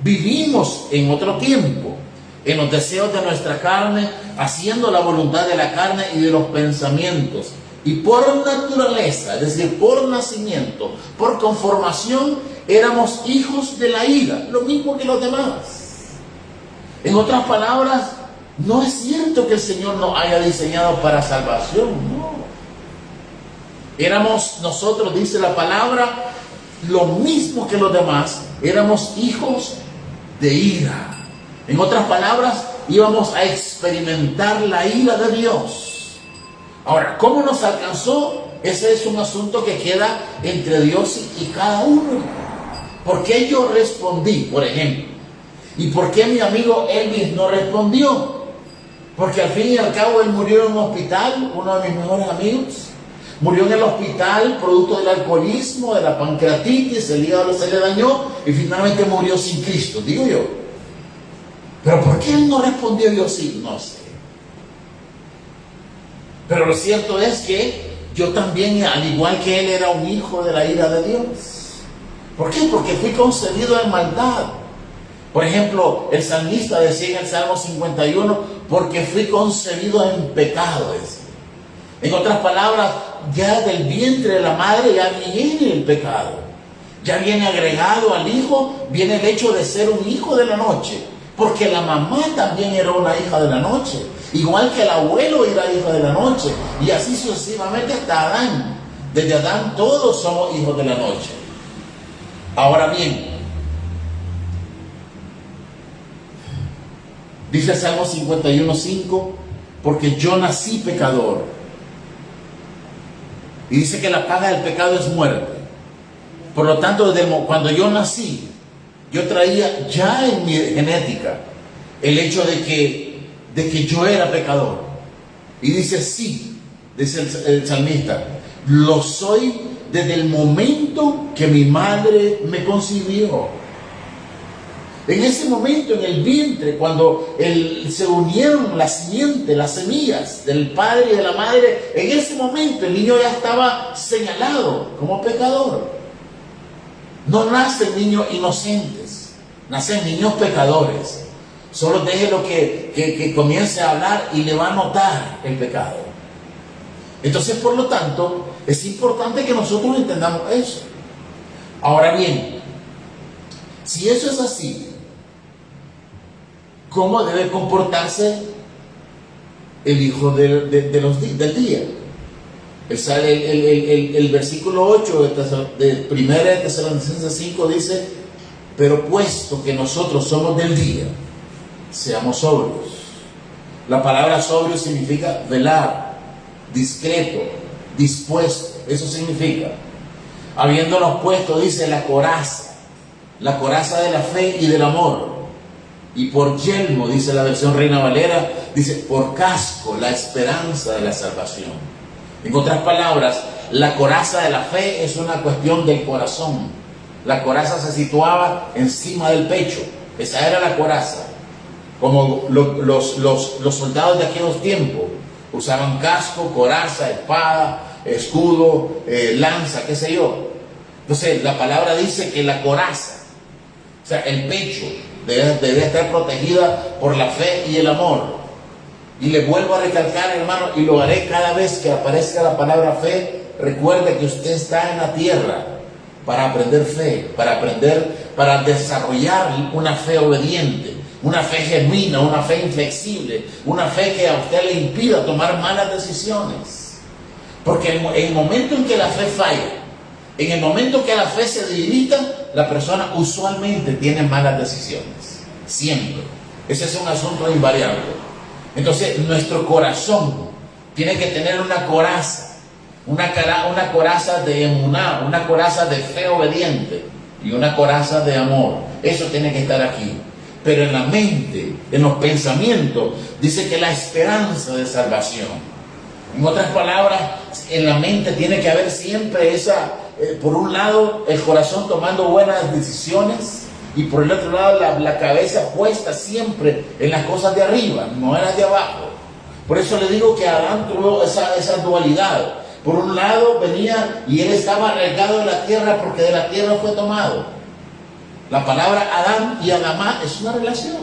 vivimos en otro tiempo, en los deseos de nuestra carne, haciendo la voluntad de la carne y de los pensamientos. Y por naturaleza, es decir, por nacimiento, por conformación, éramos hijos de la ira, lo mismo que los demás. En otras palabras, no es cierto que el Señor nos haya diseñado para salvación, no. Éramos nosotros, dice la palabra, lo mismo que los demás, éramos hijos de ira. En otras palabras, íbamos a experimentar la ira de Dios. Ahora, ¿cómo nos alcanzó? Ese es un asunto que queda entre Dios y cada uno. ¿Por qué yo respondí, por ejemplo? ¿Y por qué mi amigo Elvis no respondió? Porque al fin y al cabo él murió en un hospital, uno de mis mejores amigos. Murió en el hospital producto del alcoholismo, de la pancreatitis, el hígado se le dañó y finalmente murió sin Cristo, digo yo. Pero ¿por qué él no respondió yo sí? No sé. Pero lo cierto es que yo también, al igual que él, era un hijo de la ira de Dios. ¿Por qué? Porque fui concebido en maldad. Por ejemplo, el salmista decía en el Salmo 51, porque fui concebido en pecado. En otras palabras, ya del vientre de la madre ya viene el pecado. Ya viene agregado al hijo, viene el hecho de ser un hijo de la noche. Porque la mamá también era una hija de la noche. Igual que el abuelo era hijo de la noche. Y así sucesivamente hasta Adán. Desde Adán todos somos hijos de la noche. Ahora bien, dice el Salmo 51:5, porque yo nací pecador. Y dice que la paga del pecado es muerte. Por lo tanto, cuando yo nací, yo traía ya en mi genética el hecho de que yo era pecador. Y dice, sí, dice el salmista, lo soy desde el momento que mi madre me concibió. En ese momento, en el vientre, cuando se unieron la simiente, las semillas del padre y de la madre, en ese momento el niño ya estaba señalado como pecador. No nacen niños inocentes, nacen niños pecadores. Solo déjelo que comience a hablar y le va a notar el pecado. Entonces, por lo tanto, es importante que nosotros entendamos eso. Ahora bien, si eso es así, ¿cómo debe comportarse el hijo del día? El versículo 8 de 1 Tesalonicenses 5 dice, pero puesto que nosotros somos del día, seamos sobrios. La palabra sobrio significa velar, discreto, dispuesto. Eso significa, habiéndonos puesto, dice, la coraza de la fe y del amor. Y por yelmo, dice la versión Reina Valera, dice, por casco, la esperanza de la salvación. En otras palabras, la coraza de la fe es una cuestión del corazón. La coraza se situaba encima del pecho. Esa era la coraza. Como los soldados de aquellos tiempos usaban casco, coraza, espada, escudo, lanza, qué sé yo. Entonces, la palabra dice que la coraza, o sea, el pecho, debe estar protegida por la fe y el amor. Y le vuelvo a recalcar, hermano, y lo haré cada vez que aparezca la palabra fe. Recuerde que usted está en la tierra para aprender fe, para desarrollar una fe obediente, una fe genuina, una fe inflexible, una fe que a usted le impida tomar malas decisiones. Porque en el momento en que la fe falla, en el momento que la fe se debilita, la persona usualmente tiene malas decisiones. Siempre. Ese es un asunto invariable. Entonces, nuestro corazón tiene que tener una coraza, una coraza de emuná, una coraza de fe obediente y una coraza de amor. Eso tiene que estar aquí. Pero en la mente, en los pensamientos, dice que la esperanza de salvación. En otras palabras, en la mente tiene que haber siempre esa, por un lado, el corazón tomando buenas decisiones, y por el otro lado la cabeza puesta siempre en las cosas de arriba, no en las de abajo. Por eso le digo que Adán tuvo esa dualidad. Por un lado venía y él estaba arraigado de la tierra porque de la tierra fue tomado. La palabra Adán y Adamá es una relación.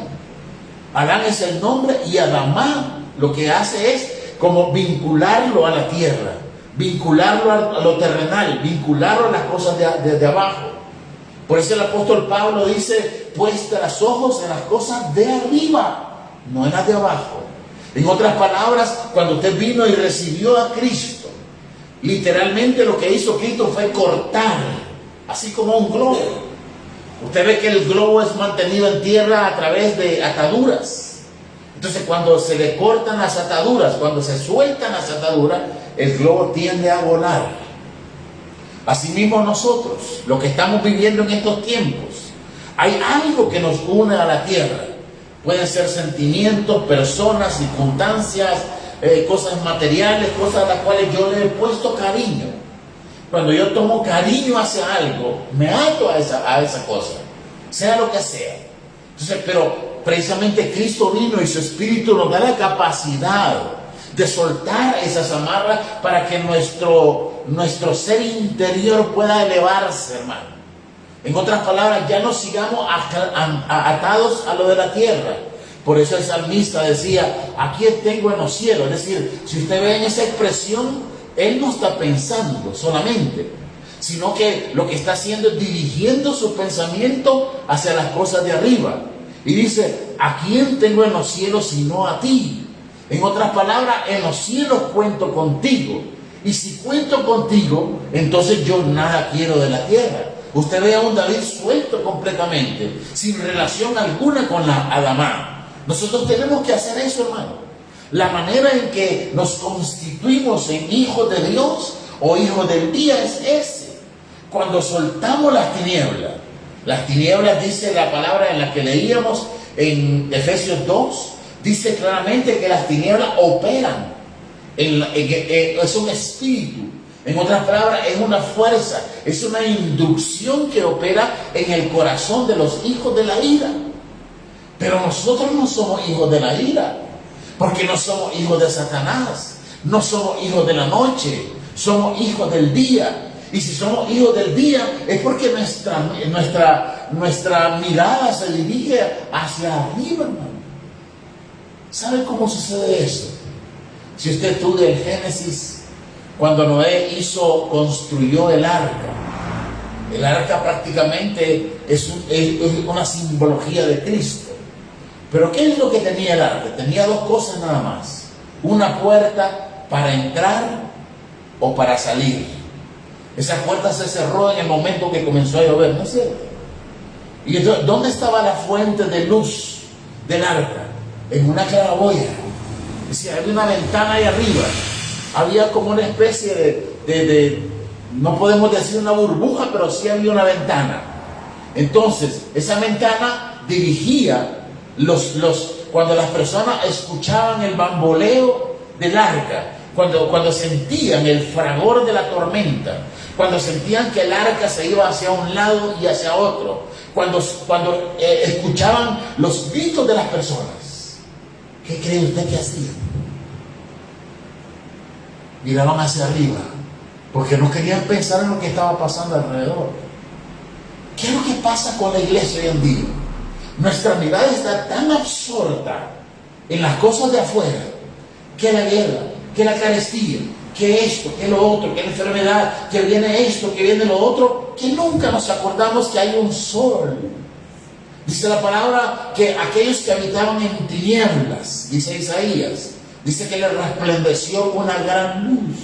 Adán es el nombre y Adamá lo que hace es como vincularlo a la tierra, vincularlo a lo terrenal, vincularlo a las cosas de abajo. Por eso el apóstol Pablo dice, puesta los ojos en las cosas de arriba, no en las de abajo. En otras palabras, cuando usted vino y recibió a Cristo, literalmente lo que hizo Cristo fue cortar, así como un globo, Usted ve que el globo es mantenido en tierra a través de ataduras. Entonces, cuando se le cortan las ataduras, cuando se sueltan las ataduras, el globo tiende a volar. Asimismo nosotros, lo que estamos viviendo en estos tiempos, hay algo que nos une a la tierra. Pueden ser sentimientos, personas, circunstancias, cosas materiales, cosas a las cuales yo le he puesto cariño. Cuando yo tomo cariño hacia algo, me ato a esa cosa, sea lo que sea. Entonces, pero precisamente Cristo vino y su Espíritu nos da la capacidad de soltar esas amarras para que nuestro ser interior pueda elevarse, hermano. En otras palabras, ya no sigamos atados a lo de la tierra. Por eso el salmista decía, aquí tengo en los cielos. Es decir, si usted ve en esa expresión, él no está pensando solamente, sino que lo que está haciendo es dirigiendo su pensamiento hacia las cosas de arriba. Y dice, ¿a quién tengo en los cielos sino a ti? En otras palabras, en los cielos cuento contigo. Y si cuento contigo, entonces yo nada quiero de la tierra. Usted ve a un David suelto completamente, sin relación alguna con la Adamá. Nosotros tenemos que hacer eso, hermano. La manera en que nos constituimos en hijos de Dios o hijos del día es ese. Cuando soltamos las tinieblas dice la palabra en la que leíamos en Efesios 2, dice claramente que las tinieblas operan, es un espíritu. En otras palabras, es una fuerza, es una inducción que opera en el corazón de los hijos de la ira. Pero nosotros no somos hijos de la ira, porque no somos hijos de Satanás, no somos hijos de la noche, somos hijos del día. Y si somos hijos del día, es porque nuestra mirada se dirige hacia arriba, hermano. ¿Sabe cómo sucede eso? Si usted estudia el Génesis, cuando Noé construyó el arca prácticamente es una simbología de Cristo. Pero ¿qué es lo que tenía el arca? Tenía dos cosas nada más: una puerta para entrar o para salir. Esa puerta se cerró en el momento que comenzó a llover, ¿no es cierto? Y entonces, ¿dónde estaba la fuente de luz del arca? En una claraboya. Es decir, había una ventana ahí arriba. Había como una especie de no podemos decir una burbuja, pero sí había una ventana. Entonces, esa ventana dirigía cuando las personas escuchaban el bamboleo del arca, cuando sentían el fragor de la tormenta, cuando sentían que el arca se iba hacia un lado y hacia otro, cuando escuchaban los gritos de las personas. ¿Qué cree usted que hacían? Miraban hacia arriba, porque no querían pensar en lo que estaba pasando alrededor. ¿Qué es lo que pasa con la iglesia hoy en día? Nuestra mirada está tan absorta en las cosas de afuera, que la guerra, que la carestía, que esto, que lo otro, que la enfermedad, que viene esto, que viene lo otro, que nunca nos acordamos que hay un sol. Dice la palabra que aquellos que habitaban en tinieblas, dice Isaías, dice que le resplandeció una gran luz.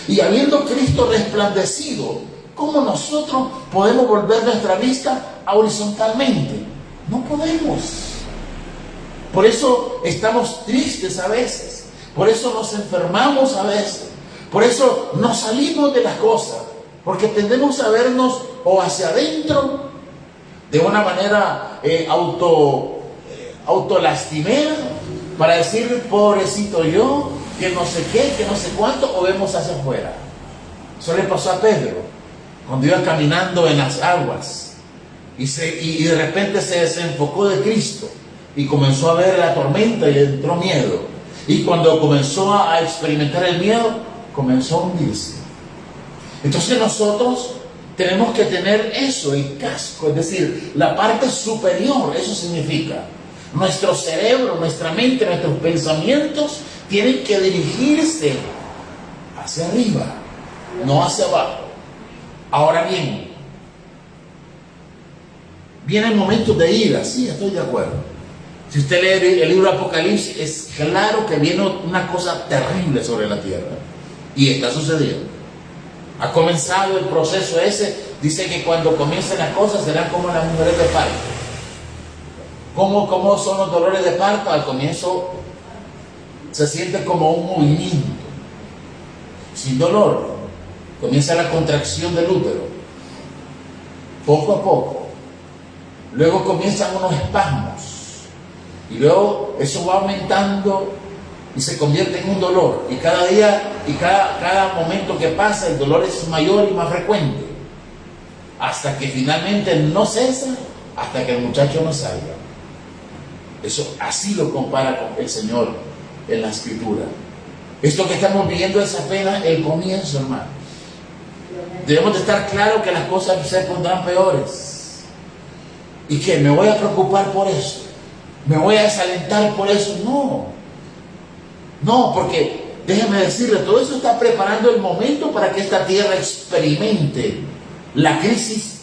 Y habiendo Cristo resplandecido, ¿cómo nosotros podemos volver nuestra vista horizontalmente? No podemos. Por eso estamos tristes a veces. Por eso nos enfermamos a veces. Por eso nos salimos de las cosas. Porque tendemos a vernos o hacia adentro de una manera autolastimera, para decir, pobrecito yo, que no sé qué, que no sé cuánto, o vemos hacia afuera. Eso le pasó a Pedro, cuando iba caminando en las aguas, y de repente se desenfocó de Cristo, y comenzó a ver la tormenta, y le entró miedo. Y cuando comenzó a experimentar el miedo, comenzó a hundirse. Entonces nosotros tenemos que tener eso, el casco, es decir, la parte superior. Eso significa nuestro cerebro, nuestra mente, nuestros pensamientos tienen que dirigirse hacia arriba, no hacia abajo. Ahora bien, vienen momentos de ira, sí, estoy de acuerdo. Si usted lee el libro de Apocalipsis, es claro que viene una cosa terrible sobre la tierra, y está sucediendo. Ha comenzado el proceso ese dice que cuando comiencen las cosas serán como las mujeres de parto. ¿Cómo son los dolores de parto? Al comienzo se siente como un movimiento, sin dolor. Comienza la contracción del útero, poco a poco. Luego comienzan unos espasmos. Y luego eso va aumentando y se convierte en un dolor. Y cada día y cada momento que pasa, el dolor es mayor y más frecuente. Hasta que finalmente no cesa, hasta que el muchacho no salga. Eso así lo compara con el Señor en la Escritura. Esto que estamos viviendo es apenas el comienzo, hermanos. Debemos de estar claros que las cosas se pondrán peores. Y que me voy a preocupar por eso. Me voy a desalentar por eso. No, porque déjeme decirle, todo eso está preparando el momento para que esta tierra experimente la crisis,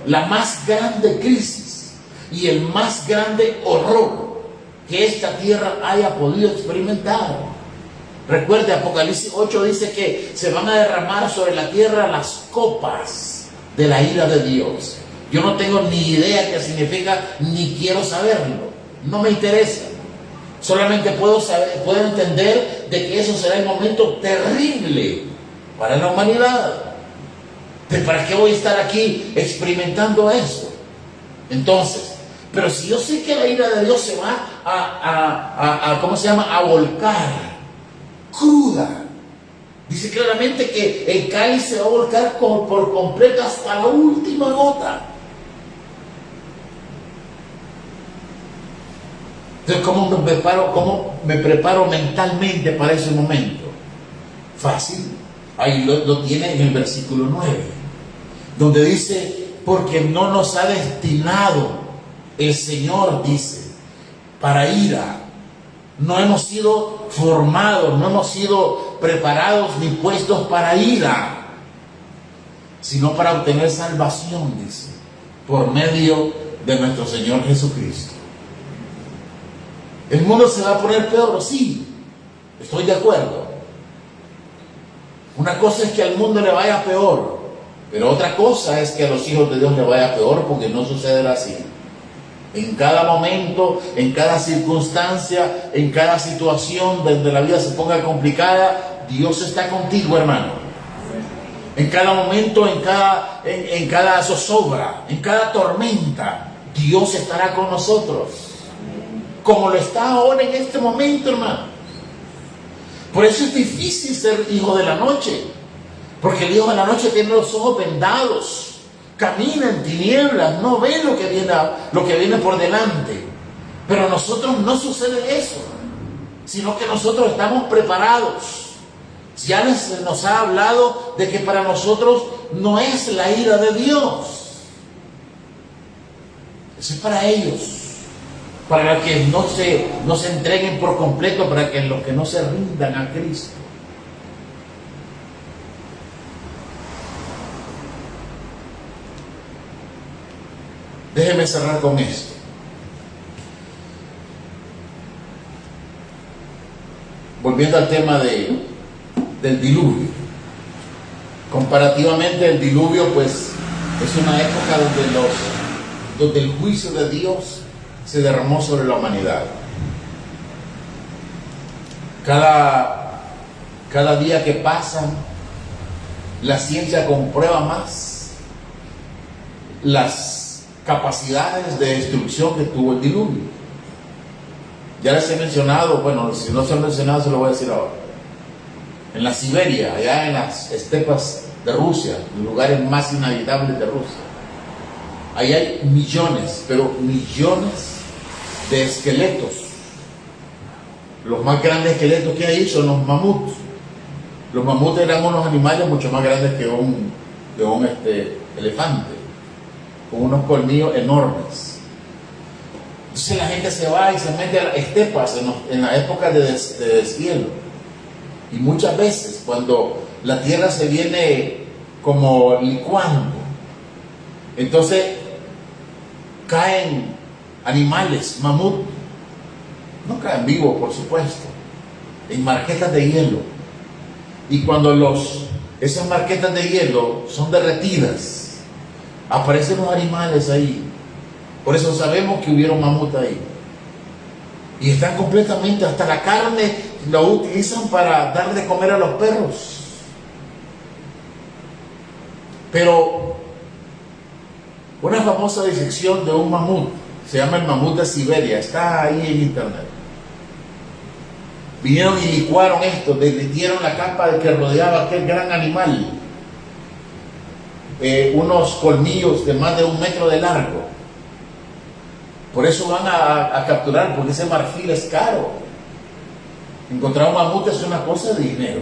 la más grande crisis y el más grande horror que esta tierra haya podido experimentar. Recuerde, Apocalipsis 8 dice que se van a derramar sobre la tierra las copas de la ira de Dios. Yo no tengo ni idea qué significa, ni quiero saberlo. No me interesa. Solamente puedo entender de que eso será el momento terrible para la humanidad. ¿Para qué voy a estar aquí experimentando eso? Entonces, pero si yo sé que la ira de Dios se va a volcar cruda. Dice claramente que el cáliz se va a volcar por completo hasta la última gota. Entonces, ¿cómo me preparo mentalmente para ese momento? Fácil. Ahí lo tiene en el versículo 9, donde dice, porque no nos ha destinado el Señor, dice, para ira. No hemos sido formados, no hemos sido preparados ni puestos para ira, sino para obtener salvación, dice, por medio de nuestro Señor Jesucristo. ¿El mundo se va a poner peor? Sí, estoy de acuerdo. Una cosa es que al mundo le vaya peor, pero otra cosa es que a los hijos de Dios le vaya peor, porque no sucederá así. En cada momento, en cada circunstancia, en cada situación donde la vida se ponga complicada, Dios está contigo, hermano. En cada momento, en cada zozobra, en cada tormenta, Dios estará con nosotros, como lo está ahora en este momento, hermano. Por eso es difícil ser hijo de la noche, porque el hijo de la noche tiene los ojos vendados, camina en tinieblas, no ve lo que viene por delante. Pero a nosotros no sucede eso, sino que nosotros estamos preparados. Ya nos ha hablado de que para nosotros no es la ira de Dios. Eso es para ellos, para los que no se entreguen por completo, para que los que no se rindan a Cristo. Déjeme cerrar con esto. Volviendo al tema del diluvio. Comparativamente, el diluvio pues es una época donde el juicio de Dios se derramó sobre la humanidad. Cada día que pasa, la ciencia comprueba más las capacidades de destrucción que tuvo el diluvio. Ya les he mencionado, si no se han mencionado, se lo voy a decir ahora. En la Siberia, allá en las estepas de Rusia, los lugares más inhabitables de Rusia, ahí hay millones, pero millones de esqueletos. Los más grandes esqueletos que hay son los mamuts. Los mamuts eran unos animales mucho más grandes que un elefante, con unos colmillos enormes. Entonces la gente se va y se mete a las estepas en la época de deshielo. Y muchas veces cuando la tierra se viene como licuando, entonces caen animales, mamut, no caen vivos por supuesto, en marquetas de hielo. Y cuando los esas marquetas de hielo son derretidas. Aparecen los animales ahí. Por eso sabemos que hubieron mamut ahí. Y están completamente, hasta la carne lo utilizan para dar de comer a los perros. Pero una famosa disección de un mamut, se llama el mamut de Siberia, está ahí en internet. Vinieron y licuaron esto, derritieron la capa que rodeaba aquel gran animal, unos colmillos de más de 1 metro de largo. Por eso van a capturar, porque ese marfil es caro. Encontrar un mamut es una cosa de dinero.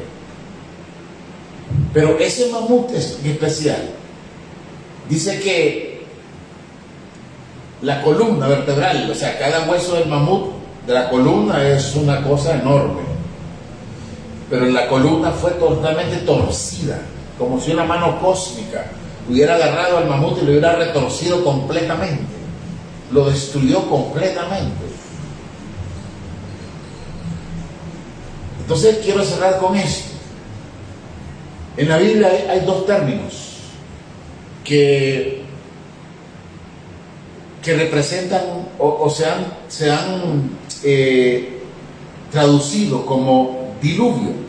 Pero ese mamut es especial. Dice que la columna vertebral, o sea, cada hueso del mamut, de la columna, es una cosa enorme. Pero la columna fue totalmente torcida, como si una mano cósmica hubiera agarrado al mamut y lo hubiera retorcido completamente. Lo destruyó completamente. Entonces quiero cerrar con esto. En la Biblia hay 2 términos que representan o se han traducido como diluvio.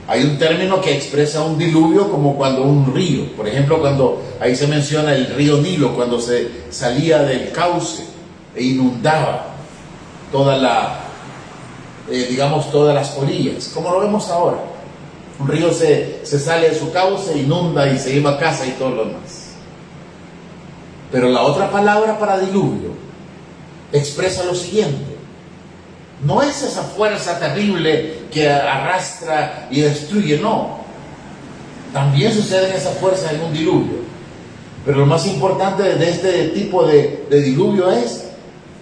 Hay un término que expresa un diluvio como cuando un río, por ejemplo, cuando ahí se menciona el río Nilo, cuando se salía del cauce e inundaba toda todas las orillas, como lo vemos ahora. Un río se sale de su cauce, inunda y se lleva a casa y todo lo demás. Pero la otra palabra para diluvio expresa lo siguiente: no es esa fuerza terrible que arrastra y destruye, no. También suceden esas fuerzas en un diluvio. Pero lo más importante de este tipo de diluvio es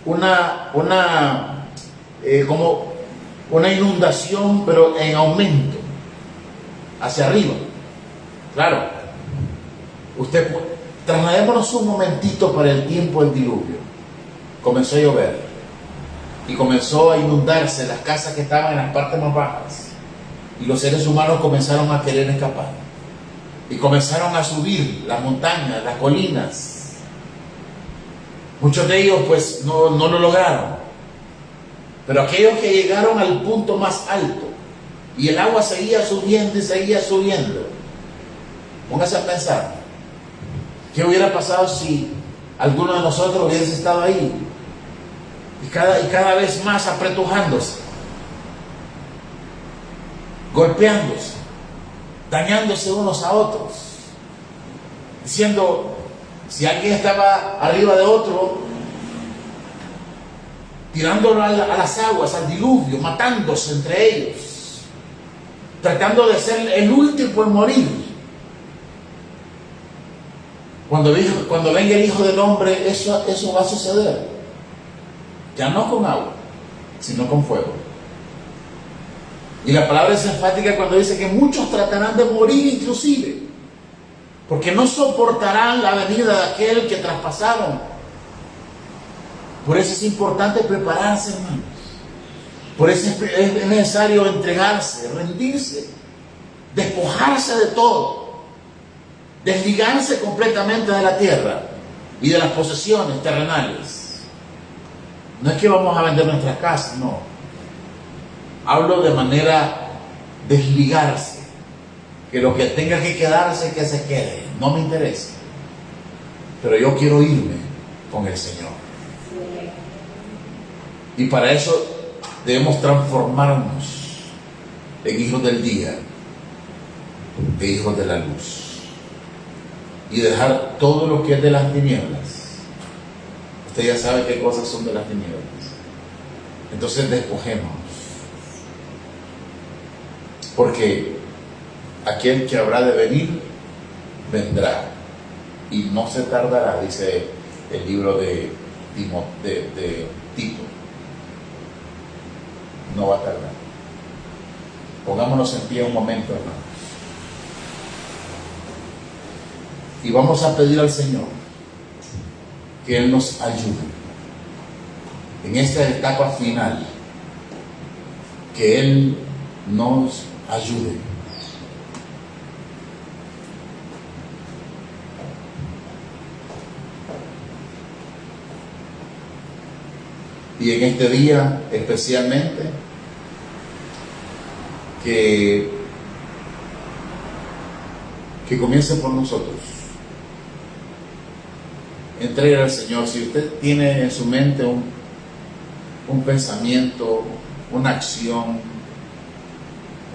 como una inundación, pero en aumento, hacia arriba. Claro, trasladémonos un momentito para el tiempo del diluvio. Comenzó a llover y comenzó a inundarse las casas que estaban en las partes más bajas, y los seres humanos comenzaron a querer escapar y comenzaron a subir las montañas, las colinas. Muchos de ellos pues no lo lograron, pero aquellos que llegaron al punto más alto y el agua seguía subiendo y seguía subiendo, póngase a pensar, ¿qué hubiera pasado si alguno de nosotros hubiese estado ahí? Y cada vez más apretujándose, golpeándose, dañándose unos a otros, diciendo, si alguien estaba arriba de otro, tirándolo a las aguas, al diluvio, matándose entre ellos, tratando de ser el último en morir. Cuando venga el Hijo del Hombre, eso va a suceder. Ya no con agua, sino con fuego. Y la palabra es enfática cuando dice que muchos tratarán de morir inclusive, porque no soportarán la venida de aquel que traspasaron. Por eso es importante prepararse, hermanos. Por eso es necesario entregarse, rendirse, despojarse de todo, desligarse completamente de la tierra y de las posesiones terrenales. No es que vamos a vender nuestras casas, no. Hablo de manera desligarse, que lo que tenga que quedarse, que se quede, no me interesa. Pero yo quiero irme con el Señor. Y para eso debemos transformarnos en hijos del día, de hijos de la luz, y dejar todo lo que es de las tinieblas. Usted ya sabe qué cosas son de las tinieblas. Entonces despojémonos, porque aquel que habrá de venir, vendrá, y no se tardará, dice el libro de Tito. No va a tardar. Pongámonos en pie un momento, hermanos, y vamos a pedir al Señor que Él nos ayude en esta etapa final, que Él nos ayude Y en este día especialmente, que comience por nosotros. Entregue al Señor. Si usted tiene en su mente un pensamiento, una acción,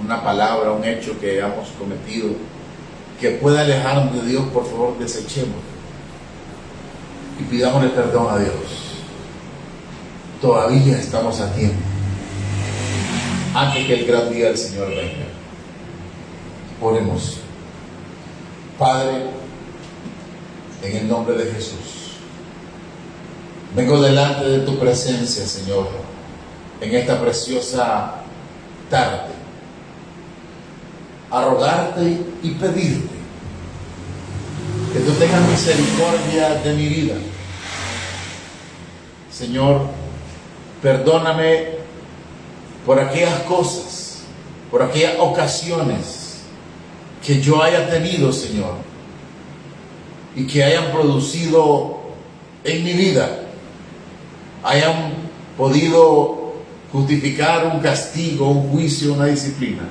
una palabra, un hecho que hayamos cometido, que pueda alejarnos de Dios, por favor, desechemos y pidámosle perdón a Dios. Todavía estamos a tiempo, antes que el gran día del Señor venga. Oremos. Padre, en el nombre de Jesús, vengo delante de tu presencia, Señor, en esta preciosa tarde, a rogarte y pedirte que tú tengas misericordia de mi vida. Señor, perdóname por aquellas cosas, por aquellas ocasiones que yo haya tenido, Señor, y que hayan producido en mi vida, hayan podido justificar un castigo, un juicio, una disciplina.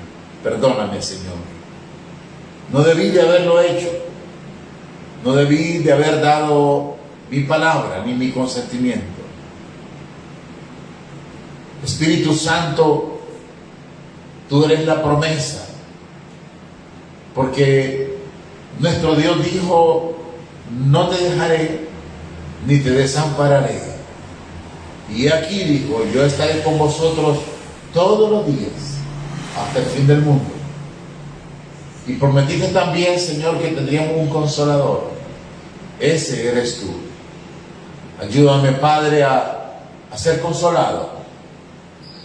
Perdóname, Señor. No debí de haberlo hecho. No debí de haber dado mi palabra ni mi consentimiento. Espíritu Santo, tú eres la promesa, porque nuestro Dios dijo: no te dejaré ni te desampararé. Y aquí dijo: yo estaré con vosotros todos los días hasta el fin del mundo. Y prometiste también, Señor, que tendríamos un consolador. Ese eres tú. Ayúdame, Padre, a ser consolado,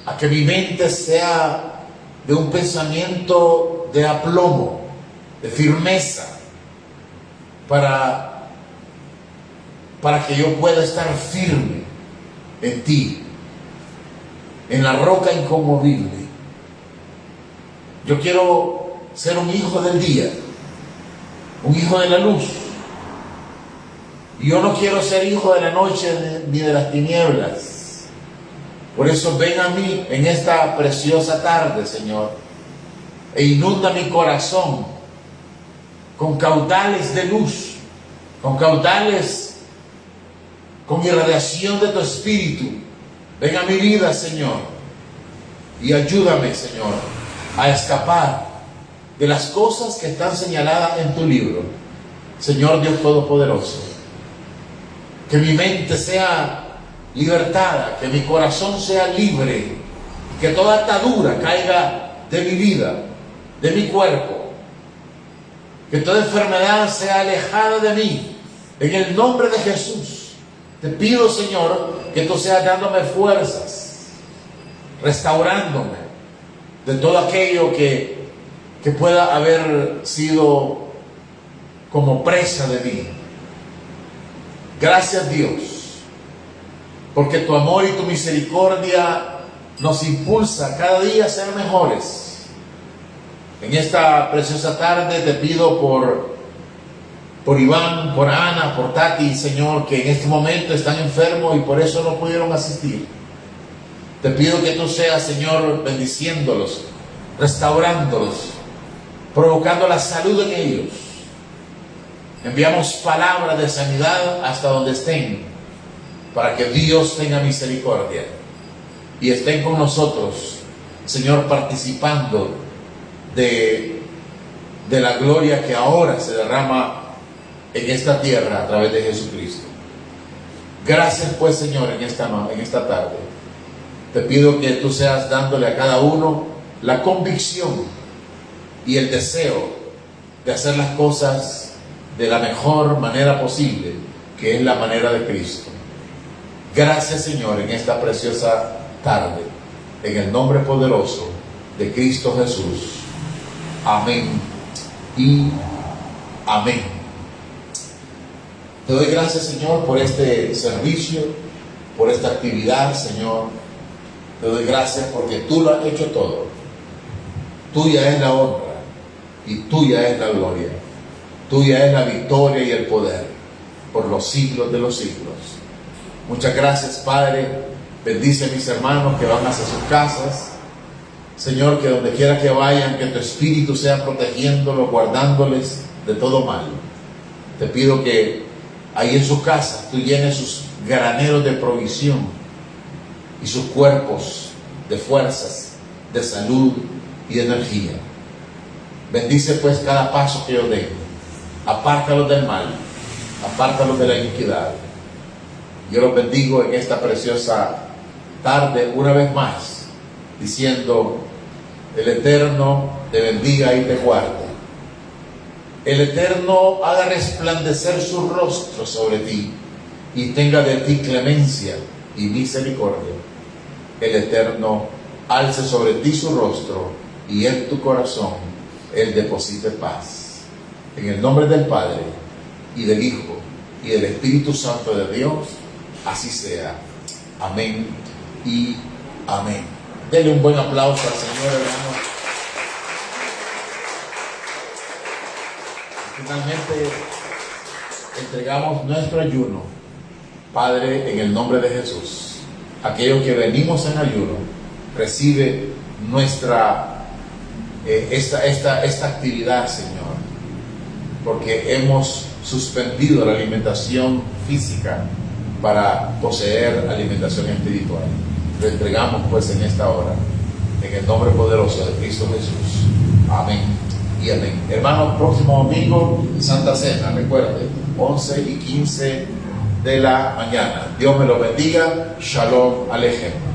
a que mi mente sea de un pensamiento de aplomo, de firmeza, para que yo pueda estar firme en ti, en la roca inconmovible. Yo quiero ser un hijo del día, un hijo de la luz. Y yo no quiero ser hijo de la noche ni de las tinieblas. Por eso ven a mí en esta preciosa tarde, Señor, e inunda mi corazón con caudales de luz, con caudales, con irradiación de tu Espíritu. Ven a mi vida, Señor, y ayúdame, Señor, a escapar de las cosas que están señaladas en tu libro. Señor Dios Todopoderoso, que mi mente sea libertada, que mi corazón sea libre, que toda atadura caiga de mi vida, de mi cuerpo, que toda enfermedad sea alejada de mí. En el nombre de Jesús, te pido, Señor, que tú seas dándome fuerzas, restaurándome de todo aquello que pueda haber sido como presa de mí. Gracias, Dios, porque tu amor y tu misericordia nos impulsa cada día a ser mejores. En esta preciosa tarde te pido por Iván, por Ana, por Tati, Señor, que en este momento están enfermos y por eso no pudieron asistir. Te pido que tú seas, Señor, bendiciéndolos, restaurándolos, provocando la salud en ellos. Enviamos palabras de sanidad hasta donde estén, para que Dios tenga misericordia y estén con nosotros, Señor, participando de la gloria que ahora se derrama en esta tierra a través de Jesucristo. Gracias, pues, Señor, en esta tarde. Te pido que tú seas dándole a cada uno la convicción y el deseo de hacer las cosas de la mejor manera posible, que es la manera de Cristo. Gracias, Señor, en esta preciosa tarde, en el nombre poderoso de Cristo Jesús. Amén y amén. Te doy gracias, Señor, por este servicio, por esta actividad, Señor. Te doy gracias porque tú lo has hecho todo. Tuya es la honra y tuya es la gloria. Tuya es la victoria y el poder por los siglos de los siglos. Muchas gracias, Padre, Bendice a mis hermanos que van hacia sus casas. Señor, que donde quiera que vayan, que tu Espíritu sea protegiéndolos, guardándoles de todo mal. Te pido que ahí en sus casas tú llenes sus graneros de provisión y sus cuerpos de fuerzas, de salud y de energía. Bendice pues cada paso que yo den. Apártalos del mal, apártalos de la iniquidad. Yo los bendigo en esta preciosa tarde una vez más, diciendo: el Eterno te bendiga y te guarde. El Eterno haga resplandecer su rostro sobre ti y tenga de ti clemencia y misericordia. El Eterno alce sobre ti su rostro y en tu corazón Él deposite paz. En el nombre del Padre, y del Hijo, y del Espíritu Santo de Dios, así sea. Amén y amén. Denle un buen aplauso al Señor, hermano. Finalmente, entregamos nuestro ayuno. Padre, en el nombre de Jesús, aquellos que venimos en ayuno, recibe nuestra esta actividad, Señor, porque hemos suspendido la alimentación física para poseer alimentación espiritual. Lo entregamos pues en esta hora, en el nombre poderoso de Cristo Jesús. Amén y amén. Hermanos, próximo domingo, Santa Cena, recuerde, 11:15 de la mañana. Dios me lo bendiga. Shalom Alejem.